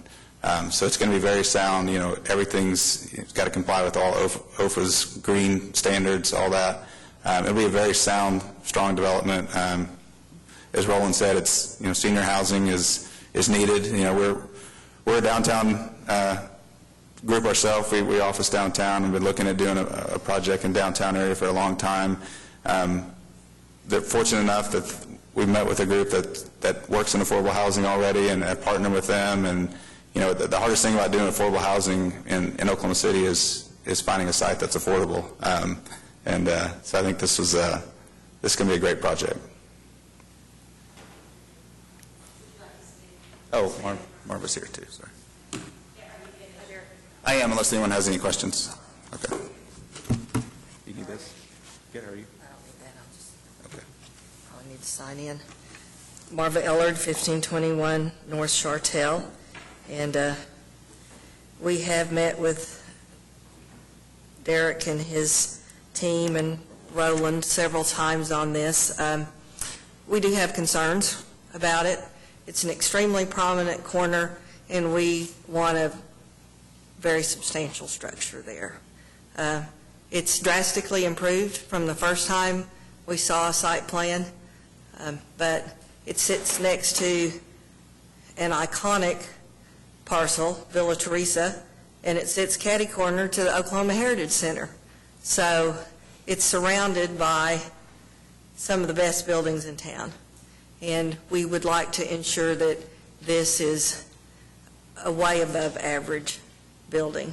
So it's going to be very sound. It's got to comply with all OFA's green standards, all that. It'll be a very sound, strong development. As Roland said, it's senior housing is needed. We're a downtown group ourselves. We office downtown and been looking at doing a project in downtown area for a long time. They're fortunate enough that we've met with a group that works in affordable housing already and partner with them. And the hardest thing about doing affordable housing in Oklahoma City is finding a site that's affordable. So I think this is going to be a great project. Oh, Marva's here too, sorry. I am, unless anyone has any questions. Okay. You need this? Good, how are you? I don't need that, I'll just, Okay. I need to sign in. Marva Ellard, 1521 North Chartel, and we have met with Derek and his team and Roland several times on this. We do have concerns about it. It's an extremely prominent corner, and we want a very substantial structure there. It's drastically improved from the first time we saw a site plan, but it sits next to an iconic parcel, Villa Teresa, and it sits catty-corner to the Oklahoma Heritage Center. So it's surrounded by some of the best buildings in town. And we would like to ensure that this is a way above average building.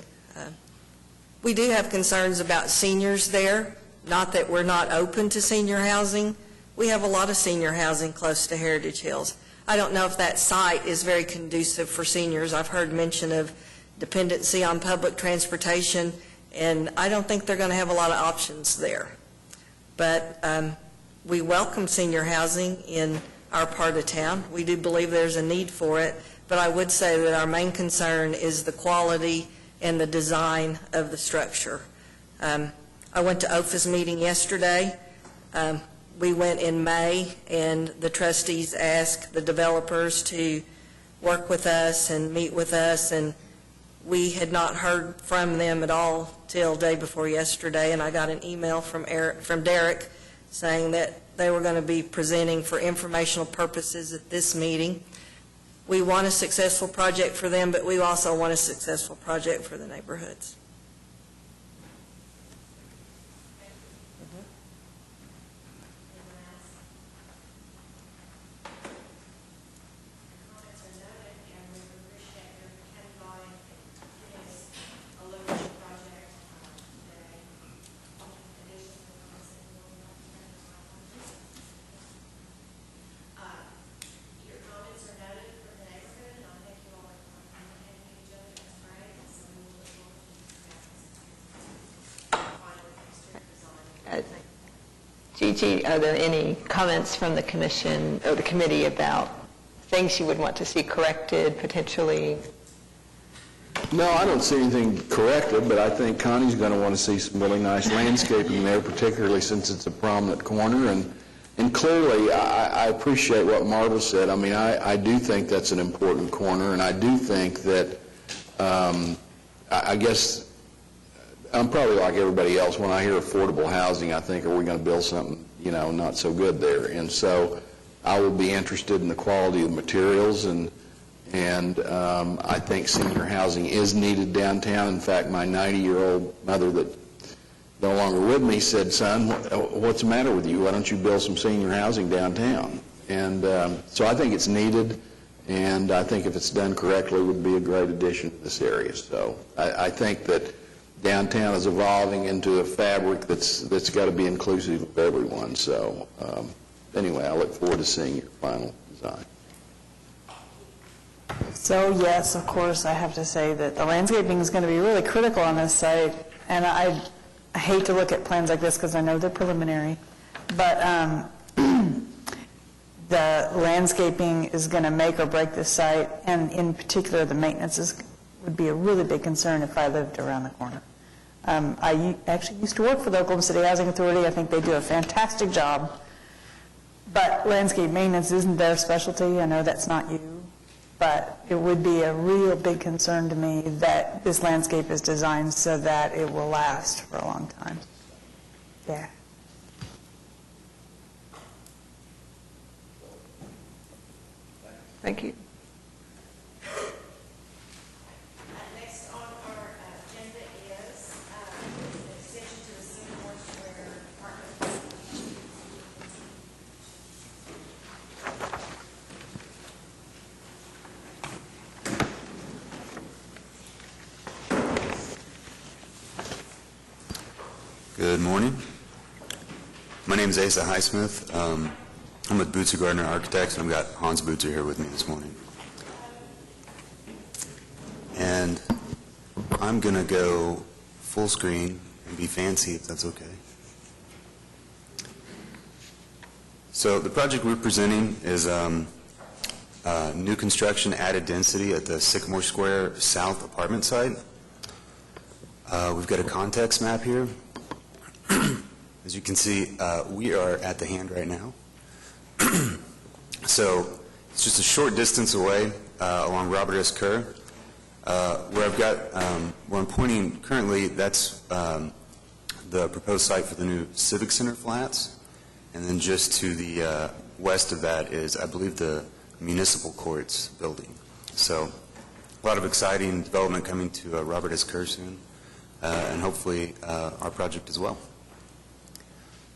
We do have concerns about seniors there, not that we're not open to senior housing. We have a lot of senior housing close to Heritage Hills. I don't know if that site is very conducive for seniors. I've heard mention of dependency on public transportation, and I don't think they're going to have a lot of options there. But we welcome senior housing in our part of town. We do believe there's a need for it, but I would say that our main concern is the quality and the design of the structure. I went to OFA's meeting yesterday. We went in May, and the trustees asked the developers to work with us and meet with us, and we had not heard from them at all till day before yesterday, and I got an email from Derek saying that they were going to be presenting for informational purposes at this meeting. We want a successful project for them, but we also want a successful project for the neighborhoods. Gigi, are there any comments from the commission or the committee about things you would want to see corrected potentially? No, I don't see anything corrected, but I think Connie's going to want to see some really nice landscaping there, particularly since it's a prominent corner. And clearly, I appreciate what Marva said. I mean, I do think that's an important corner, and I do think that, I guess, I'm probably like everybody else. When I hear affordable housing, I think, are we going to build something, not so good there? And so I will be interested in the quality of the materials, and I think senior housing is needed downtown. In fact, my 90-year-old mother that's no longer with me said, "Son, what's the matter with you? Why don't you build some senior housing downtown?" And so I think it's needed, and I think if it's done correctly, it would be a great addition to this area. So I think that downtown is evolving into a fabric that's got to be inclusive of everyone. So anyway, I look forward to seeing your final design. So yes, of course, I have to say that the landscaping is going to be really critical on this site, and I hate to look at plans like this because I know they're preliminary, but the landscaping is going to make or break this site, and in particular, the maintenance would be a really big concern if I lived around the corner. I actually used to work for the Oklahoma City Housing Authority. I think they do a fantastic job, but landscape maintenance isn't their specialty. I know that's not you, but it would be a real big concern to me that this landscape is designed so that it will last for a long time. Yeah. Thank you. Next on our agenda is an extension to the Sycamore Square apartment. Good morning. My name is Asa Highsmith. I'm with Bootser Gardner Architects, and I've got Hans Bootser here with me this morning. And I'm going to go full screen and be fancy, if that's okay. So the project we're presenting is new construction added density at the Sycamore Square South apartment site. We've got a context map here. As you can see, we are at the hand right now. So it's just a short distance away along Robert S. Kerr. Where I've got, where I'm pointing currently, that's the proposed site for the new Civic Center flats. And then just to the west of that is, I believe, the Municipal Courts building. So a lot of exciting development coming to Robert S. Kerr soon, and hopefully our project as well.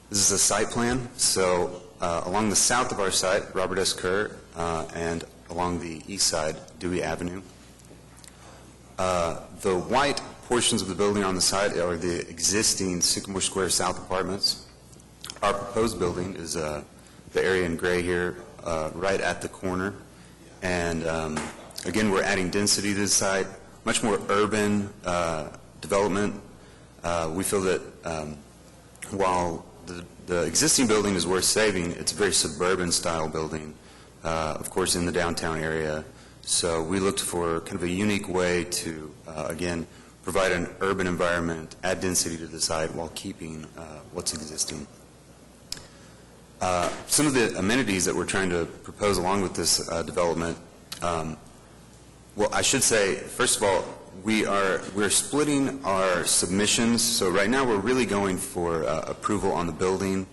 This is a site plan. So along the south of our site, Robert S. Kerr, and along the east side, Dewey Avenue. The white portions of the building on the side are the existing Sycamore Square South apartments. Our proposed building is the area in gray here, right at the corner. And again, we're adding density to the site, much more urban development. We feel that while the existing building is worth saving. It's a very suburban-style building, of course, in the downtown area. So we looked for kind of a unique way to, again, provide an urban environment, add density to the site while keeping what's existing. Some of the amenities that we're trying to propose along with this development, well, I should say, first of all, we're splitting our submissions. So right now we're really going for approval on the building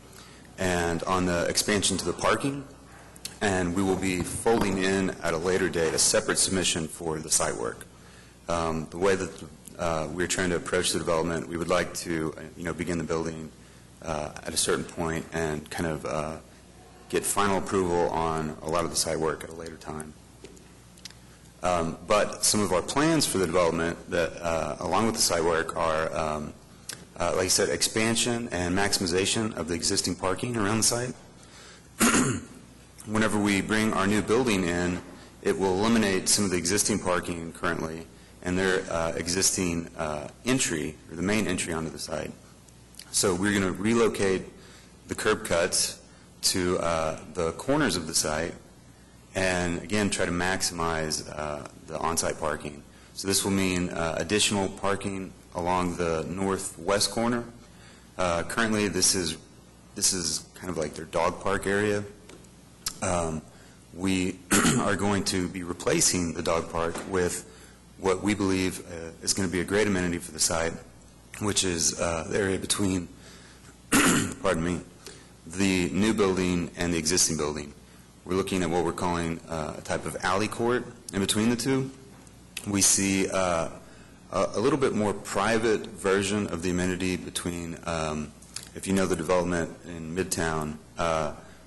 and on the expansion to the parking, and we will be folding in at a later date a separate submission for the site work. The way that we're trying to approach the development, we would like to begin the building at a certain point and kind of get final approval on a lot of the site work at a later time. But some of our plans for the development that, along with the site work, are, like I said, expansion and maximization of the existing parking around the site. Whenever we bring our new building in, it will eliminate some of the existing parking currently and their existing entry, or the main entry onto the site. So we're going to relocate the curb cuts to the corners of the site and, again, try to maximize the on-site parking. So this will mean additional parking along the northwest corner. Currently, this is kind of like their dog park area. We are going to be replacing the dog park with what we believe is going to be a great amenity for the site, which is the area between, pardon me, the new building and the existing building. We're looking at what we're calling a type of alley court in between the two. We see a little bit more private version of the amenity between, if you know the development in Midtown,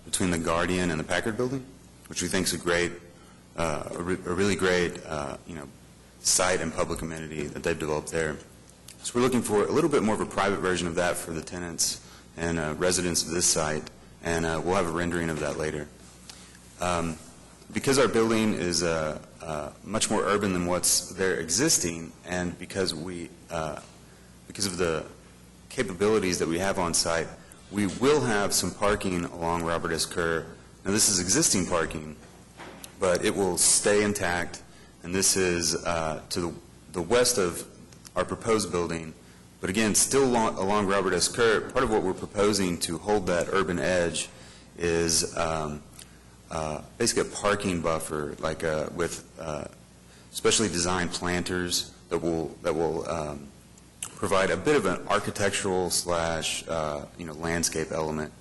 between the Guardian and the Packard building, which we think is a really great, site and public amenity that they've developed there. So we're looking for a little bit more of a private version of that for the tenants and residents of this site, and we'll have a rendering of that later. Because our building is much more urban than what's there existing, and because of the capabilities that we have on site, we will have some parking along Robert S. Kerr. Now, this is existing parking, but it will stay intact, and this is to the west of our proposed building. But again, still along Robert S. Kerr, part of what we're proposing to hold that urban edge is basically a parking buffer, like with specially designed planters that will provide a bit of an architectural slash landscape element.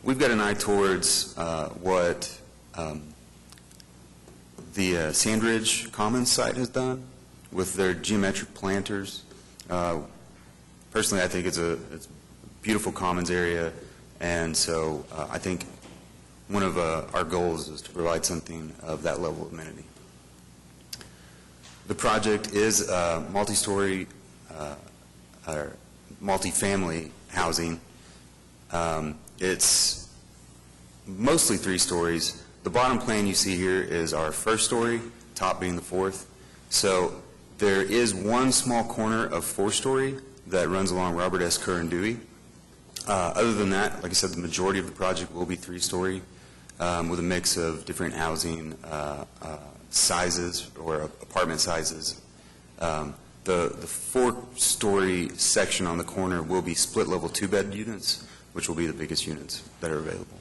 We've got an eye towards what the Sandridge Commons site has done with their geometric planters. Personally, I think it's a beautiful commons area, and so I think one of our goals is to provide something of that level of amenity. The project is multi-story or multi-family housing. It's mostly 3 stories. The bottom plan you see here is our first story, top being the 4th. So there is one small corner of 4-story that runs along Robert S. Kerr and Dewey. Other than that, like I said, the majority of the project will be 3-story with a mix of different housing sizes or apartment sizes. The 4-story section on the corner will be split-level 2-bed units, which will be the biggest units that are available.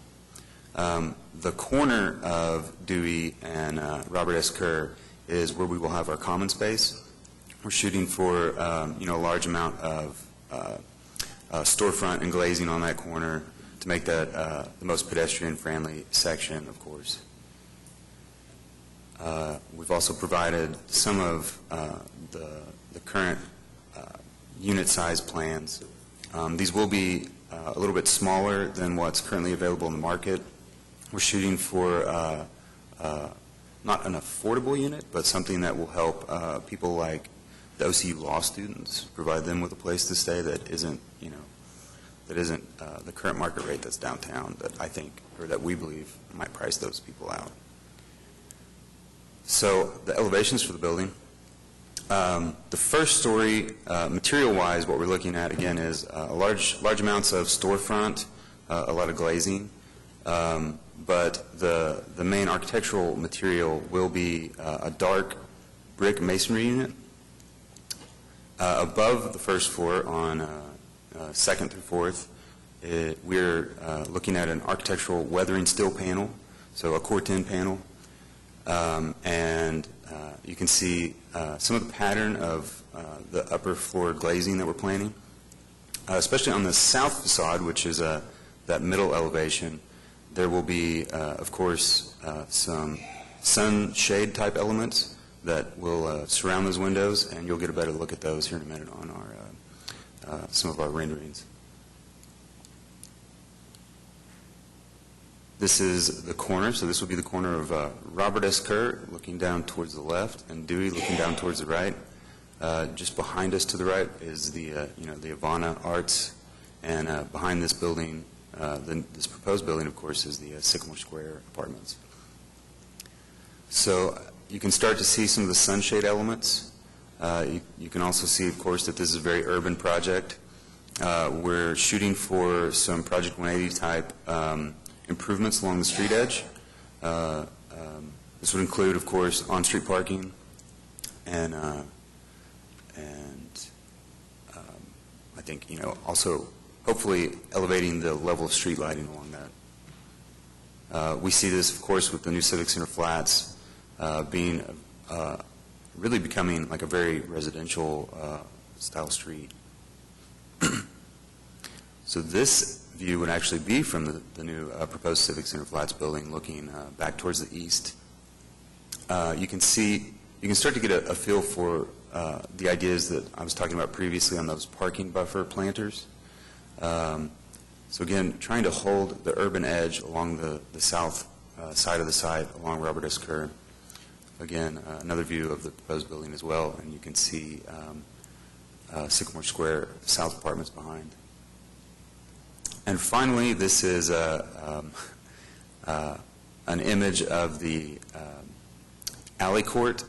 The corner of Dewey and Robert S. Kerr is where we will have our common space. We're shooting for a large amount of storefront and glazing on that corner to make that the most pedestrian-friendly section, of course. We've also provided some of the current unit size plans. These will be a little bit smaller than what's currently available in the market. We're shooting for not an affordable unit, but something that will help people like the OCU law students, provide them with a place to stay that isn't the current market rate that's downtown, that I think, or that we believe might price those people out. So the elevations for the building, The first story, material-wise, what we're looking at, again, is large amounts of storefront, a lot of glazing, but the main architectural material will be a dark brick masonry unit. Above the first floor on second through fourth, we're looking at an architectural weathering steel panel, so a Corten panel, and you can see some of the pattern of the upper floor glazing that we're planning, especially on the south facade, which is that middle elevation. There will be, of course, some sunshade type elements that will surround those windows, and you'll get a better look at those here in a minute on our some of our renderings. This is the corner, so this will be the corner of Robert S. Kerr looking down towards the left, and Dewey looking down towards the right. Just behind us to the right is the the Ivana Arts, and behind this building, this proposed building, of course, is the Sycamore Square Apartments. So you can start to see some of the sunshade elements. You can also see, of course, that this is a very urban project. We're shooting for some Project 180 type improvements along the street edge. This would include, of course, on-street parking and I think, also hopefully elevating the level of street lighting along that. We see this, of course, with the new Civic Center flats being really becoming like a very residential style street. So this view would actually be from the new proposed Civic Center Flats building, looking back towards the east. You can start to get a feel for the ideas that I was talking about previously on those parking buffer planters. So again, trying to hold the urban edge along the south side of the site along Robert S. Kerr. Again, another view of the proposed building as well, and you can see Sycamore Square South Apartments behind. And finally, this is an image of the alley court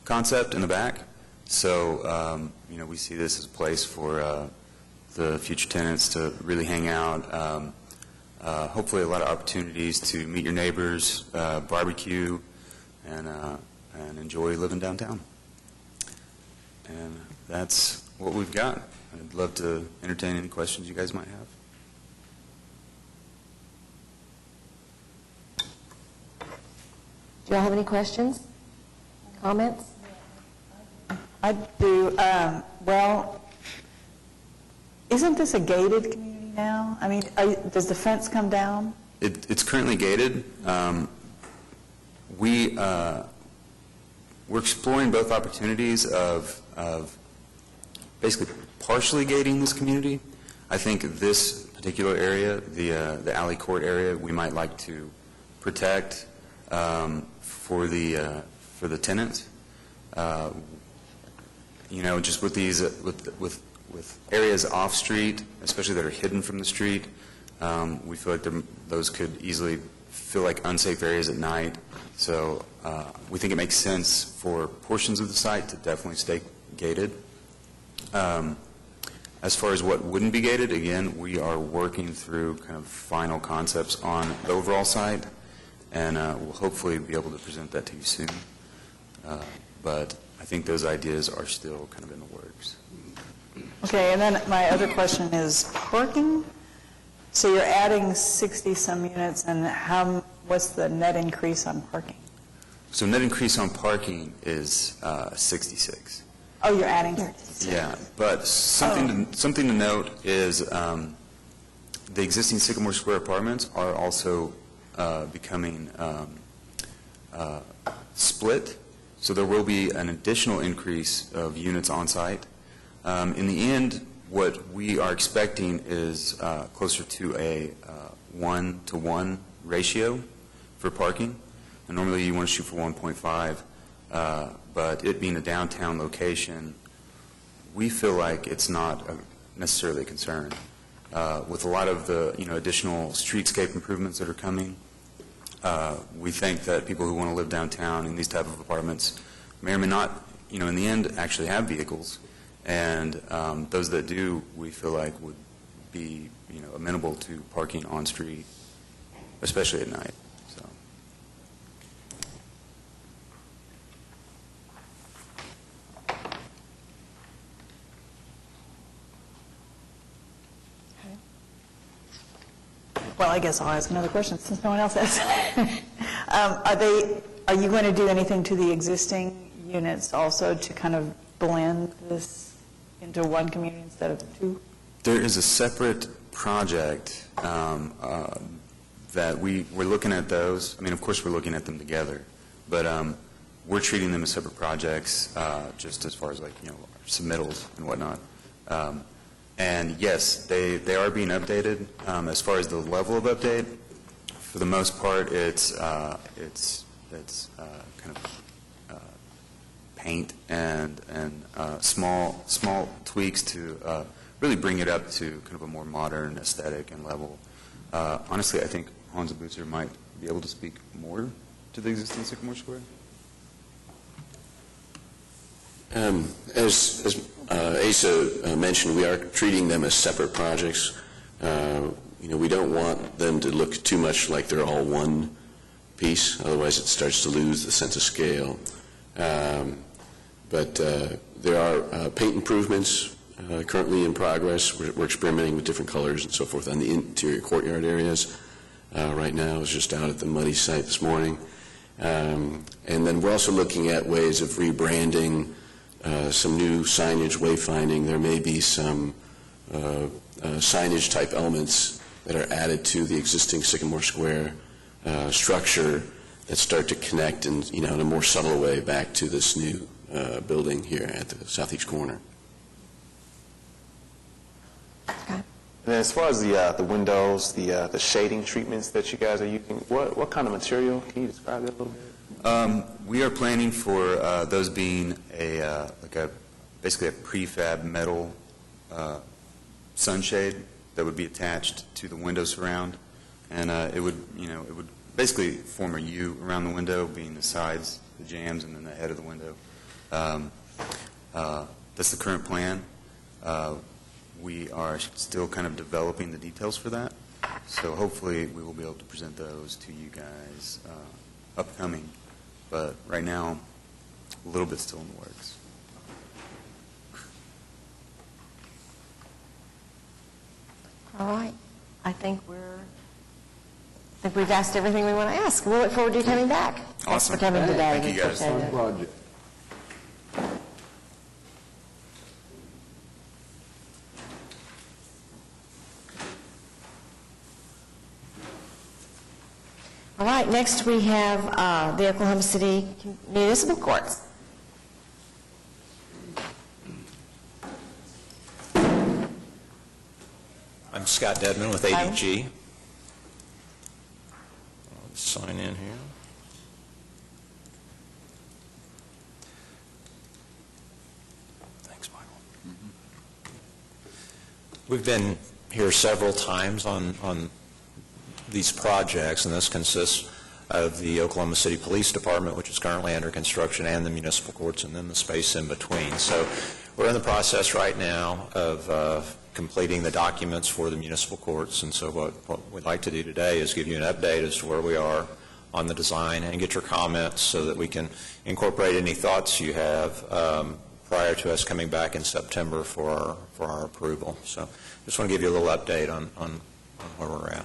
concept in the back. So, we see this as a place for the future tenants to really hang out. Hopefully a lot of opportunities to meet your neighbors, barbecue, and enjoy living downtown. And that's what we've got. I'd love to entertain any questions you guys might have. Do you all have any questions, comments? I do. Well, isn't this a gated community now? I mean, does the fence come down? It's currently gated. We're exploring both opportunities of basically partially gating this community. I think this particular area, the alley court area, we might like to protect for the tenants. Just with these with areas off street, especially that are hidden from the street, we feel like those could easily feel like unsafe areas at night. So we think it makes sense for portions of the site to definitely stay gated. As far as what wouldn't be gated, again, we are working through kind of final concepts on the overall site, and we'll hopefully be able to present that to you soon. But I think those ideas are still kind of in the works. Okay, and then my other question is parking. So you're adding 60-some units, and what's the net increase on parking? So net increase on parking is 66. Oh, you're adding? Yeah, but something to note is the existing Sycamore Square Apartments are also becoming split, so there will be an additional increase of units on site. In the end, what we are expecting is closer to a 1-to-1 ratio for parking. And normally you want to shoot for 1.5, but it being a downtown location, we feel like it's not necessarily a concern. With a lot of the additional streetscape improvements that are coming, we think that people who want to live downtown in these type of apartments may or may not in the end, actually have vehicles. And those that do, we feel like would be, amenable to parking on street, especially at night. So. Well, I guess I'll ask another question since no one else has. Are you going to do anything to the existing units also to kind of blend this into one community instead of two? There is a separate project that we're looking at those. I mean, of course, we're looking at them together, but we're treating them as separate projects, just as far as submittals and whatnot. And yes, they are being updated. As far as the level of update, for the most part, it's kind of paint and small tweaks to really bring it up to kind of a more modern aesthetic and level. Honestly, I think Hans Butzer might be able to speak more to the existing Sycamore Square. As Asa mentioned, we are treating them as separate projects. We don't want them to look too much like they're all one piece, otherwise it starts to lose the sense of scale. But there are paint improvements currently in progress. We're experimenting with different colors and so forth on the interior courtyard areas. Right now, I was just out at the Muddy site this morning. And then we're also looking at ways of rebranding, some new signage, wayfinding. There may be some signage type elements that are added to the existing Sycamore Square structure that start to connect in a more subtle way back to this new building here at the southeast corner. And then as far as the windows, the shading treatments that you guys are using, what kind of material? Can you describe that a little bit? We are planning for those being basically a prefab metal sunshade that would be attached to the window surround, and it would basically form a U around the window, being the sides, the jambs, and then the head of the window. That's the current plan. We are still kind of developing the details for that, so hopefully we will be able to present those to you guys upcoming. But right now, a little bit still in the works. All right. I think we've asked everything we want to ask. We'll look forward to you coming back. Awesome. Thanks for coming today. Thank you, guys. Appreciate it. Project. All right, next we have the Oklahoma City Municipal Courts. I'm Scott Dedman with ADG. I'll sign in here. Thanks, Michael. We've been here several times on these projects, and this consists of the Oklahoma City Police Department, which is currently under construction, and the municipal courts, and then the space in between. So we're in the process right now of completing the documents for the municipal courts, and so what we'd like to do today is give you an update as to where we are on the design and get your comments so that we can incorporate any thoughts you have prior to us coming back in September for our approval. So just want to give you a little update on where we're at.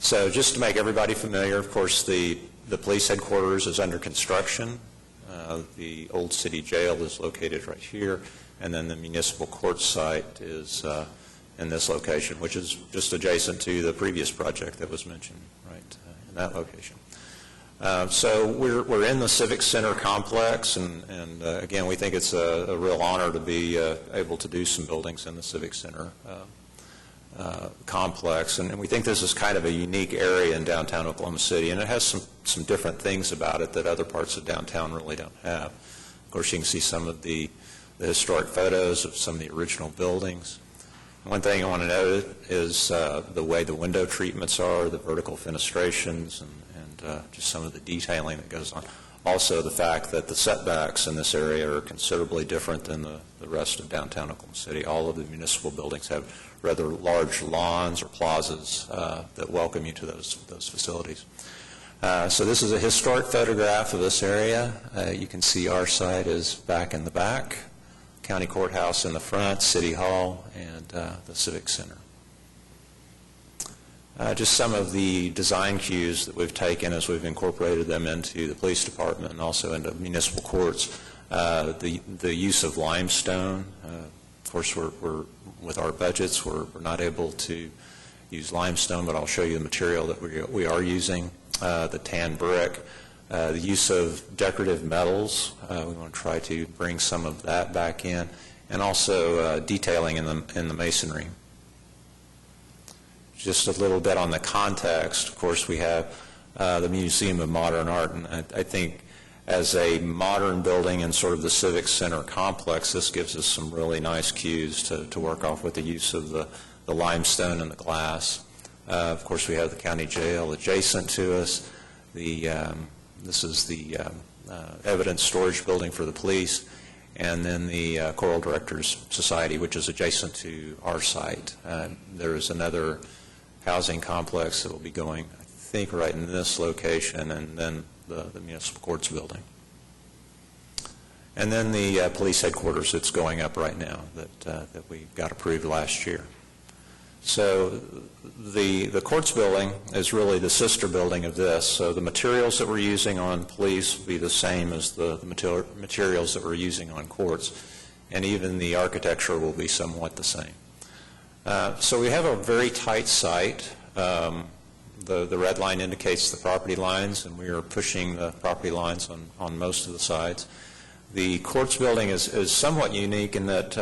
So just to make everybody familiar, of course, the police headquarters is under construction. The old city jail is located right here, and then the municipal court site is in this location, which is just adjacent to the previous project that was mentioned, right, in that location. So we're in the Civic Center complex, and again, we think it's a real honor to be able to do some buildings in the Civic Center complex, and we think this is kind of a unique area in downtown Oklahoma City, and it has some different things about it that other parts of downtown really don't have. Of course, you can see some of the historic photos of some of the original buildings. One thing I want to note is the way the window treatments are, the vertical fenestrations, and just some of the detailing that goes on. Also, the fact that the setbacks in this area are considerably different than the rest of downtown Oklahoma City. All of the municipal buildings have rather large lawns or plazas that welcome you to those facilities. So this is a historic photograph of this area. You can see our site is back in the back, County Courthouse in the front, City Hall, and the Civic Center. Just some of the design cues that we've taken as we've incorporated them into the police department and also into municipal courts. The use of limestone. Of course, we're with our budgets, we're not able to use limestone, but I'll show you the material that we are using. The tan brick. The use of decorative metals. We want to try to bring some of that back in, and also detailing in the masonry. Just a little bit on the context. Of course, we have the Museum of Modern Art, and I think as a modern building in sort of the Civic Center complex, this gives us some really nice cues to work off with the use of the limestone and the glass. Of course, we have the county jail adjacent to us. This is the evidence storage building for the police, and then the Choral Directors Society, which is adjacent to our site. There is another housing complex that will be going, I think, right in this location, and then the municipal courts building. And then the police headquarters that's going up right now that we got approved last year. So the courts building is really the sister building of this. So the materials that we're using on police will be the same as the materials that we're using on courts, and even the architecture will be somewhat the same. So we have a very tight site. The red line indicates the property lines, and we are pushing the property lines on most of the sides. The courts building is somewhat unique in that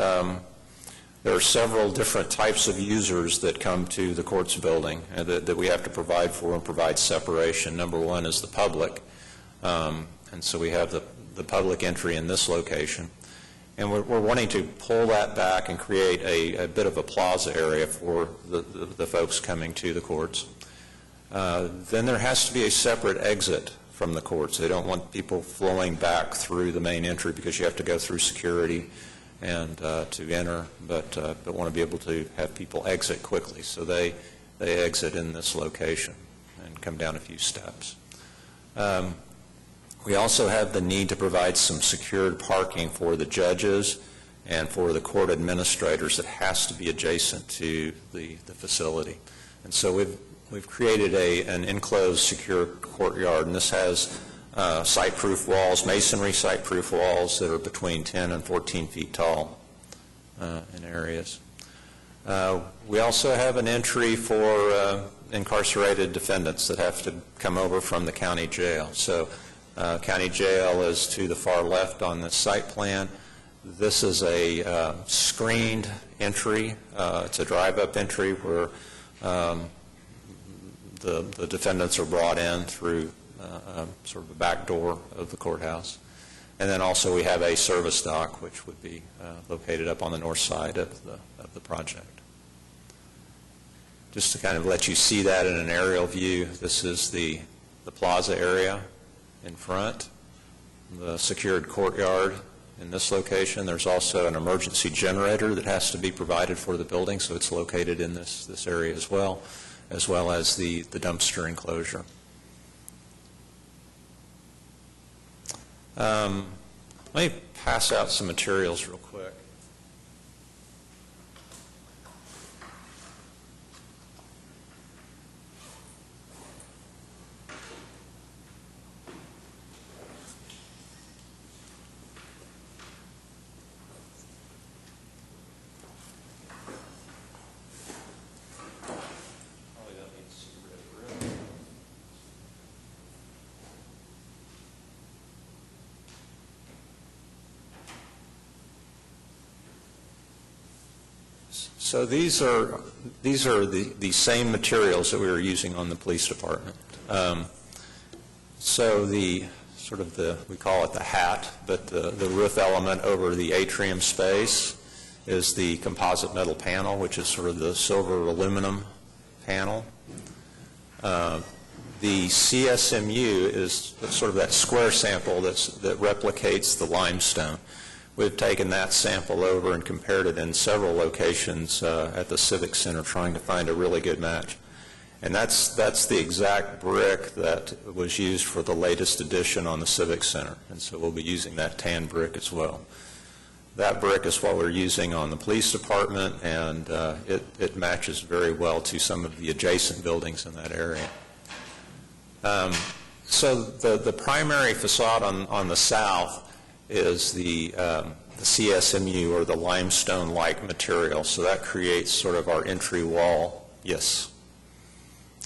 there are several different types of users that come to the courts building that we have to provide for and provide separation. Number one is the public, and so we have the public entry in this location. And we're wanting to pull that back and create a bit of a plaza area for the folks coming to the courts. Then there has to be a separate exit from the courts. They don't want people flowing back through the main entry because you have to go through security and to enter, but want to be able to have people exit quickly. So they exit in this location and come down a few steps. We also have the need to provide some secured parking for the judges and for the court administrators that has to be adjacent to the facility. And so we've created an enclosed secure courtyard, and this has site-proof walls, masonry site-proof walls that are between 10 and 14 feet tall in areas. We also have an entry for incarcerated defendants that have to come over from the county jail. So county jail is to the far left on the site plan. This is a screened entry. It's a drive-up entry where the defendants are brought in through sort of the back door of the courthouse. And then also we have a service dock, which would be located up on the north side of the project. Just to kind of let you see that in an aerial view, this is the plaza area in front, the secured courtyard in this location. There's also an emergency generator that has to be provided for the building, so it's located in this area as well as the dumpster enclosure. Let me pass out some materials real quick. So these are the same materials that we were using on the police department. So we call it the hat, but the roof element over the atrium space is the composite metal panel, which is sort of the silver aluminum panel. The CSMU is sort of that square sample that replicates the limestone. We've taken that sample over and compared it in several locations at the Civic Center, trying to find a really good match. And that's the exact brick that was used for the latest addition on the Civic Center. And so we'll be using that tan brick as well. That brick is what we're using on the police department, and it matches very well to some of the adjacent buildings in that area. So the primary facade on the south is the CSMU, or the limestone-like material. So that creates sort of our entry wall. Yes.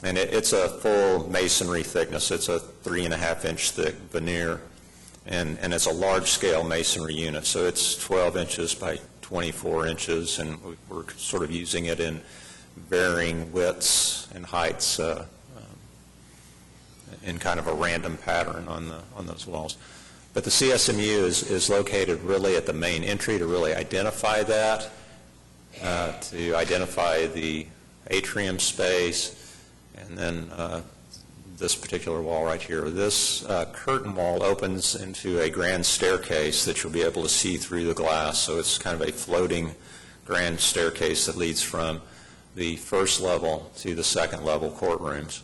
And it's a full masonry thickness. It's a 3.5-inch thick veneer, and it's a large-scale masonry unit. So it's 12 inches by 24 inches, and we're sort of using it in varying widths and heights in kind of a random pattern on those walls. But the CSMU is located really at the main entry to really identify that, to identify the atrium space, and then this particular wall right here. This curtain wall opens into a grand staircase that you'll be able to see through the glass. So it's kind of a floating grand staircase that leads from the first level to the second level courtrooms.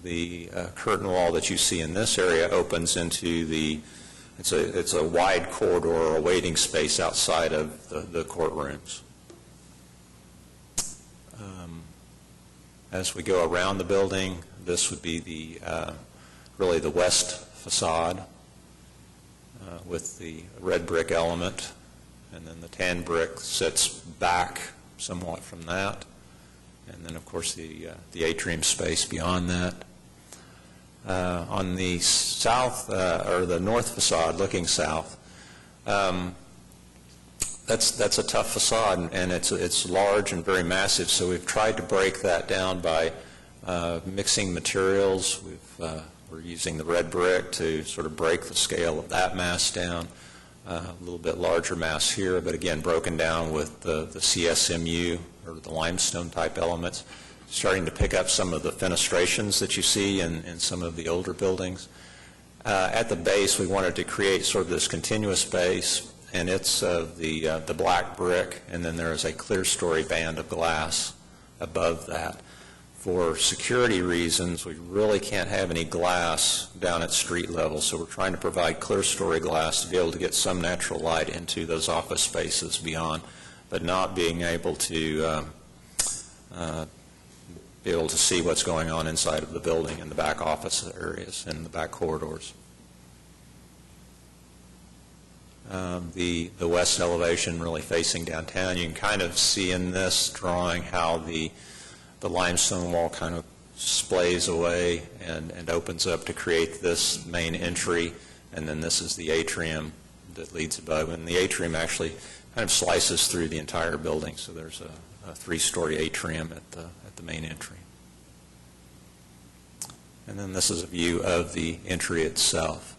The curtain wall that you see in this area opens into it's a wide corridor or a waiting space outside of the courtrooms. As we go around the building, this would be really the west facade with the red brick element, and then the tan brick sits back somewhat from that, and then of course the atrium space beyond that. On the south, or the north facade looking south, that's a tough facade, and it's large and very massive, so we've tried to break that down by mixing materials. We're using the red brick to sort of break the scale of that mass down, a little bit larger mass here, but again broken down with the CSMU, or the limestone type elements, starting to pick up some of the fenestrations that you see in some of the older buildings. At the base, we wanted to create sort of this continuous base, and it's the black brick, and then there is a clear story band of glass above that. For security reasons, we really can't have any glass down at street level, so we're trying to provide clear story glass to be able to get some natural light into those office spaces beyond, but not being able to see what's going on inside of the building in the back office areas and the back corridors. The west elevation really facing downtown, you can kind of see in this drawing how the limestone wall kind of splays away and opens up to create this main entry, and then this is the atrium that leads above, and the atrium actually kind of slices through the entire building, so there's a 3-story atrium at the main entry. And then this is a view of the entry itself.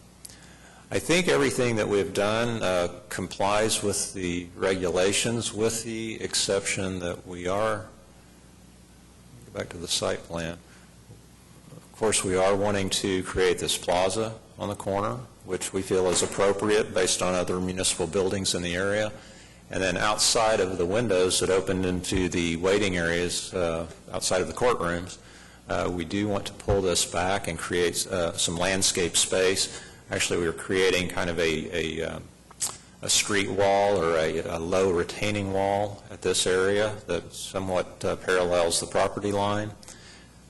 I think everything that we've done complies with the regulations, with the exception that we are, go back to the site plan, of course we are wanting to create this plaza on the corner, which we feel is appropriate based on other municipal buildings in the area. And then outside of the windows that open into the waiting areas outside of the courtrooms, we do want to pull this back and create some landscape space. Actually, we were creating kind of a street wall, or a low retaining wall at this area that somewhat parallels the property line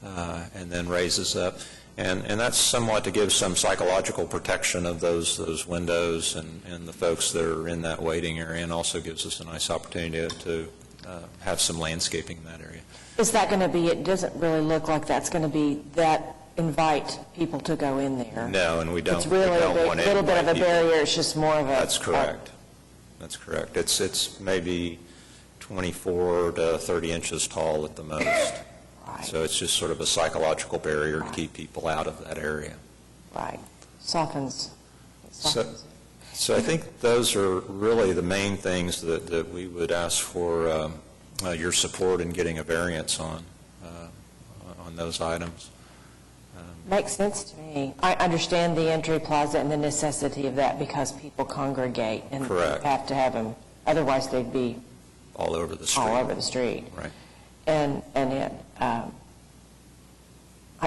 and then raises up. And that's somewhat to give some psychological protection of those windows and the folks that are in that waiting area, and also gives us a nice opportunity to have some landscaping in that area. Is that going to be, it doesn't really look like that's going to be that invite people to go in there. No, and we don't. It's really a little bit of a barrier, it's just more of a... That's correct. That's correct. It's maybe 24 to 30 inches tall at the most. Right. So it's just sort of a psychological barrier to keep people out of that area. Right. Softens. So I think those are really the main things that we would ask for your support in getting a variance on those items. Makes sense to me. I understand the entry plaza and the necessity of that because people congregate. And Correct. you have to have them, otherwise they'd be all over the street. all over the street. Right. And it,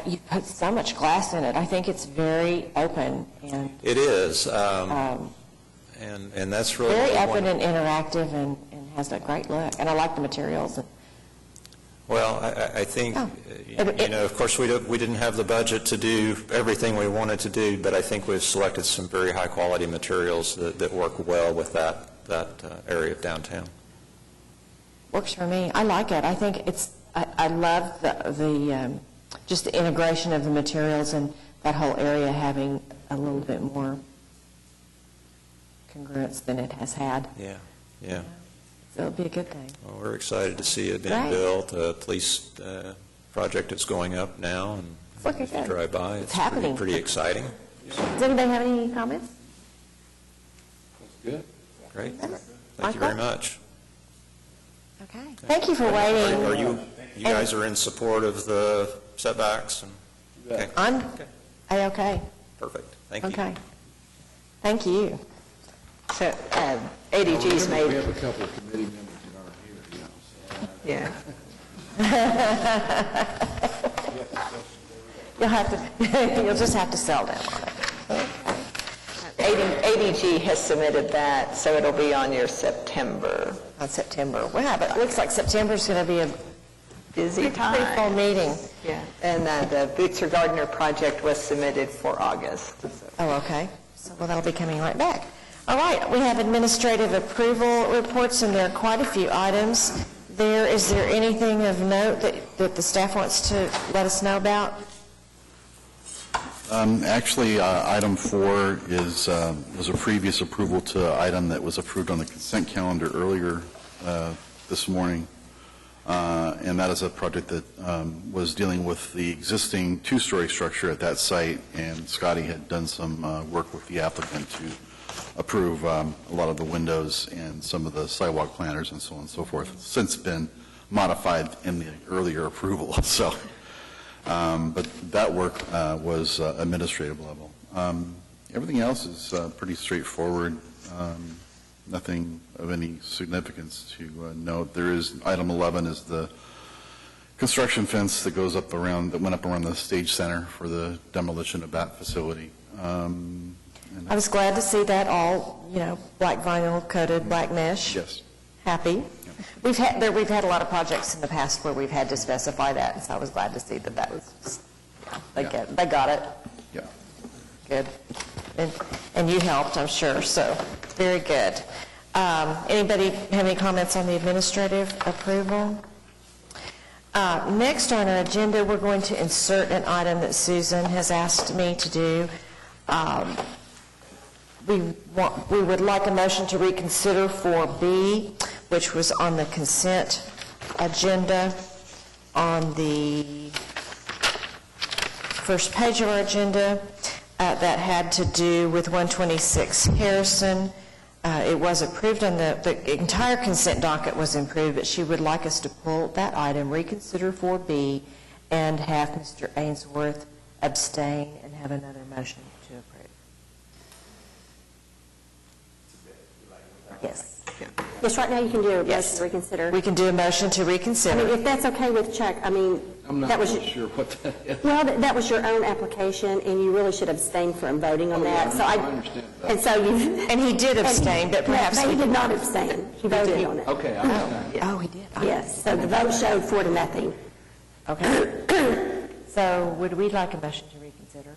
you put so much glass in it. I think it's very open and It is, and that's really very one- open and interactive and has a great look. And I like the materials. Well, I think, of course, we didn't have the budget to do everything we wanted to do, but I think we've selected some very high-quality materials that work well with that area of downtown. Works for me. I like it. I think I love the just the integration of the materials and that whole area having a little bit more congruence than it has had. Yeah. So it'll be a good thing. Well, we're excited to see it being Great. built. The police project is going up now, and looking if you good. drive by, It's it's happening. pretty exciting. Does anybody have any comments? Good. Great. Michael? Thank you very much. Okay. Thank you for waiting. Are you guys are in support of the setbacks? Okay. I'm A-okay. Perfect. Thank you. Okay. Thank you. So ADG's made... We have a couple of committee members that aren't here, Yeah. You'll just have to sell them on it. ADG has submitted that, so it'll be on your September. On September. Wow, but it looks like September's going to be a Busy time. pretty full meeting. Yeah, and the Bootser Gardner project was submitted for August. Oh, okay. So, well, that'll be coming right back. All right, we have administrative approval reports, and there are quite a few items there. Is there anything of note that the staff wants to let us know about? Actually, item 4 was a previous approval to an item that was approved on the consent calendar earlier this morning, and that is a project that was dealing with the existing two-story structure at that site, and Scotty had done some work with the applicant to approve a lot of the windows and some of the sidewalk planters and so on and so forth. It's since been modified in the earlier approval, so... but that work was administrative level. Everything else is pretty straightforward. Nothing of any significance to note. There is, item 11 is the construction fence that goes up around, that went up around the stage center for the demolition of that facility. I was glad to see that all, black vinyl coated black mesh. Yes. Happy. We've had a lot of projects in the past where we've had to specify that, and so I was glad to see that was, they got it. Yeah. Good. And you helped, I'm sure, so very good. Anybody have any comments on the administrative approval? Next on our agenda, we're going to insert an item that Susan has asked me to do. We would like a motion to reconsider 4B, which was on the consent agenda on the first page of our agenda, that had to do with 126 Harrison. It was approved on the entire consent docket was approved, but she would like us to pull that item, reconsider 4B, and have Mr. Ainsworth abstain and have another motion to approve. Yes. Yes, right now you can do a motion to reconsider. We can do a motion to I mean, reconsider. if that's okay with Chuck, I mean, I'm not that was, really sure what that is. well, that was your own application, and you really should abstain from voting on that. So I understand that. And so you... And he did abstain, but perhaps... No, he did not abstain. He voted on it. Okay, I understand. Oh, he did. Yes, so the vote showed 4-0. Okay. So would we like a motion to reconsider?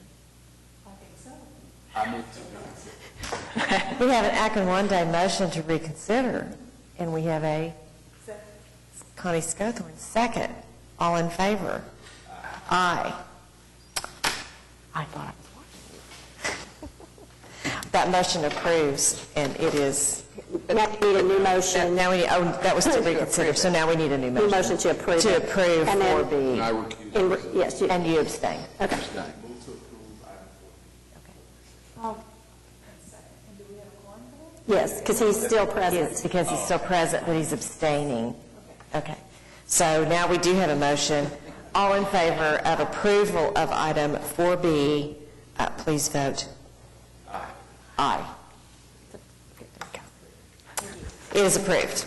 I move to We have an Akin-Wande motion to reconsider, and we have a Connie Scothorn second. All in favor? Aye. I thought I was watching you. That motion approves, and it is... Now we need a new motion. Now we need, that was to reconsider, so now we need a new motion. New motion to approve. To approve And then- 4B. I recuse. Yes, And you abstain. okay. Move to approve item 4. Yes, because he's still present. Yes, because he's still present, but he's abstaining. Okay. So now we do have a motion. All in favor of approval of item 4B, please vote. Aye. It is approved.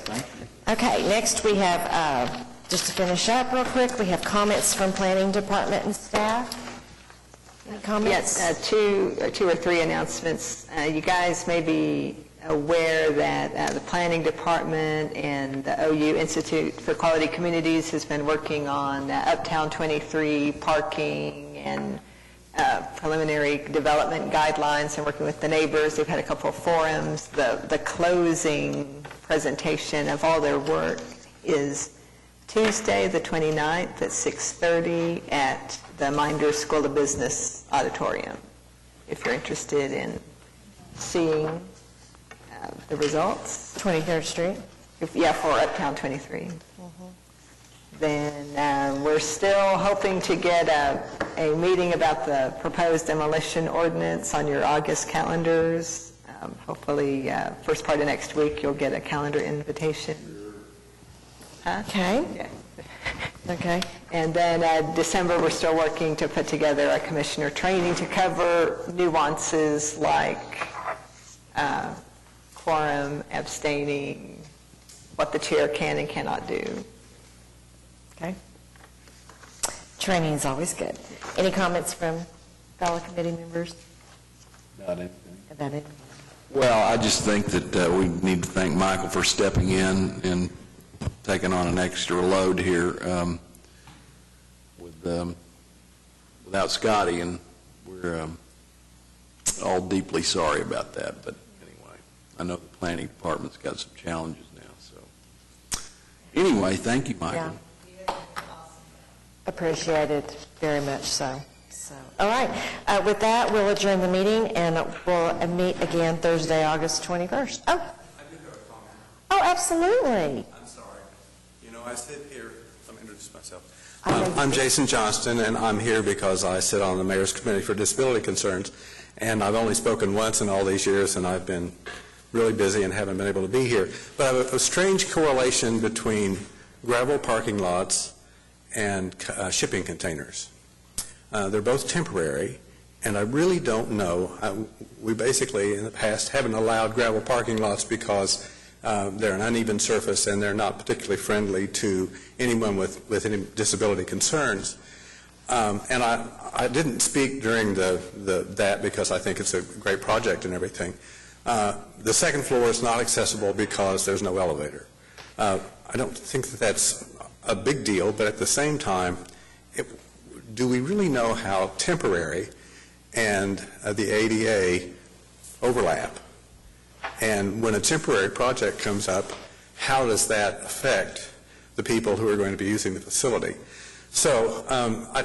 Okay, next we have, just to finish up real quick, we have comments from planning department and staff. Any comments? Yes, two or three announcements. You guys may be aware that the planning department and the OU Institute for Quality Communities has been working on Uptown 23 parking and preliminary development guidelines and working with the neighbors. They've had a couple of forums. The closing presentation of all their work is Tuesday, the 29th at 6:30 at the Minder School of Business Auditorium, if you're interested in seeing the results. 23rd Street? Yeah, for Uptown 23. Then we're still hoping to get a meeting about the proposed demolition ordinance on your August calendars. Hopefully, first part of next week, you'll get a calendar invitation. Huh? Okay. Yeah. Okay. And then December, we're still working to put together a commissioner training to cover nuances like quorum, abstaining, what the chair can and cannot do. Okay. Training is always good. Any comments from fellow committee members? Not anything. About it? Well, I just think that we need to thank Michael for stepping in and taking on an extra load here without Scotty, and we're all deeply sorry about that. But anyway, I know the planning department's got some challenges now. So anyway, thank you, Michael. Yeah. Appreciated very much so. All right. With that, we'll adjourn the meeting, and we'll meet again Thursday, August 21st. Oh. I do have a comment. Oh, absolutely. I'm sorry. You know, I sit here, let me introduce myself. I'm Jason Johnston, and I'm here because I sit on the Mayor's Committee for Disability Concerns, and I've only spoken once in all these years, and I've been really busy and haven't been able to be here. But I have a strange correlation between gravel parking lots and shipping containers. They're both temporary, and I really don't know. We basically, in the past, haven't allowed gravel parking lots because they're an uneven surface and they're not particularly friendly to anyone with any disability concerns. And I didn't speak during that because I think it's a great project and everything. The second floor is not accessible because there's no elevator. I don't think that that's a big deal, but at the same time, do we really know how temporary and the ADA overlap? And when a temporary project comes up, how does that affect the people who are going to be using the facility? So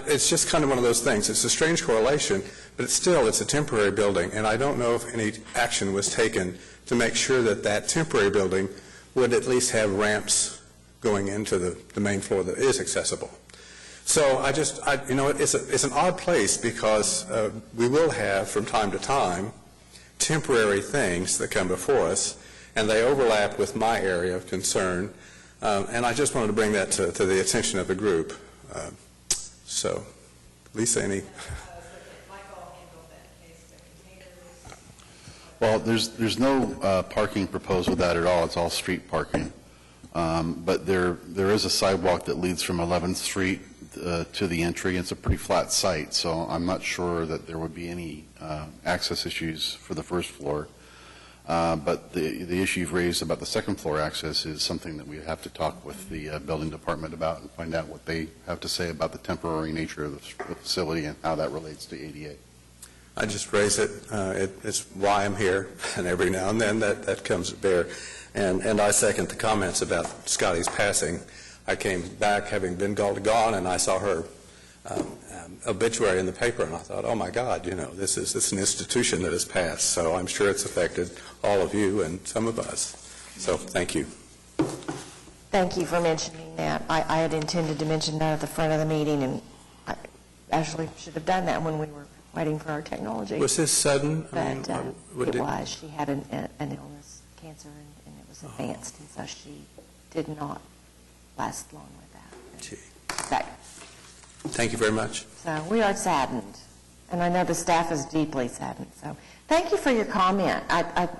it's just kind of one of those things. It's a strange correlation, but it's a temporary building, and I don't know if any action was taken to make sure that that temporary building would at least have ramps going into the main floor that is accessible. So it's an odd place because we will have from time to time temporary things that come before us, and they overlap with my area of concern, and I just wanted to bring that to the attention of the group. So, Lisa, any? Well, there's no parking proposed with that at all. It's all street parking. But there is a sidewalk that leads from 11th Street to the entry. It's a pretty flat site, so I'm not sure that there would be any access issues for the first floor. But the issue you've raised about the second floor access is something that we have to talk with the building department about and find out what they have to say about the temporary nature of the facility and how that relates to ADA. I just raise it. It's why I'm here, and every now and then that comes to bear. And I second the comments about Scotty's passing. I came back having been gone, and I saw her obituary in the paper, and I thought, oh my God, this is an institution that has passed. So I'm sure it's affected all of you and some of us. So thank you. Thank you for mentioning that. I had intended to mention that at the front of the meeting, and I actually should have done that when we were waiting for our technology. Was this sudden? But it was. She had an illness, cancer, and it was advanced, and so she did not last long with that. Gee. Thank you very much. So we are saddened, and I know the staff is deeply saddened. So thank you for your comment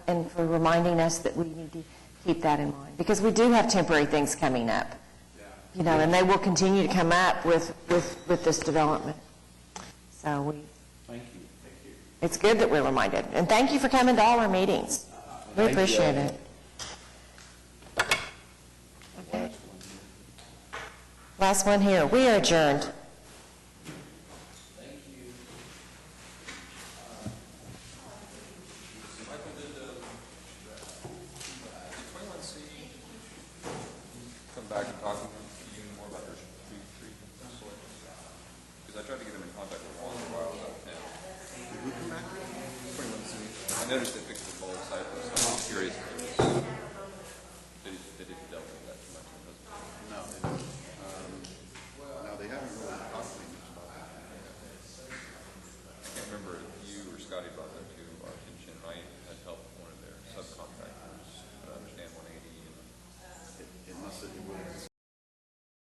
and for reminding us that we need to keep that in mind, because we do have temporary things coming up, you know, and they will continue to come up with this development. So Thank you. Thank you. it's good that we're reminded. And thank you for coming to all our meetings. We Thank you. appreciate it. Okay. Last one here. We are adjourned. Come back and talk to you more about their tree selection? Because I tried to get them in contact with Juan a while ago. Did we come back? 21C. I noticed they fixed the bulb site, so I'm curious if they didn't delve into that too much. No, they didn't. No, they haven't really talked to me much about that. I can't remember if you or Scotty brought that to our attention. I had helped one of their subcontractors understand 180. Unless it would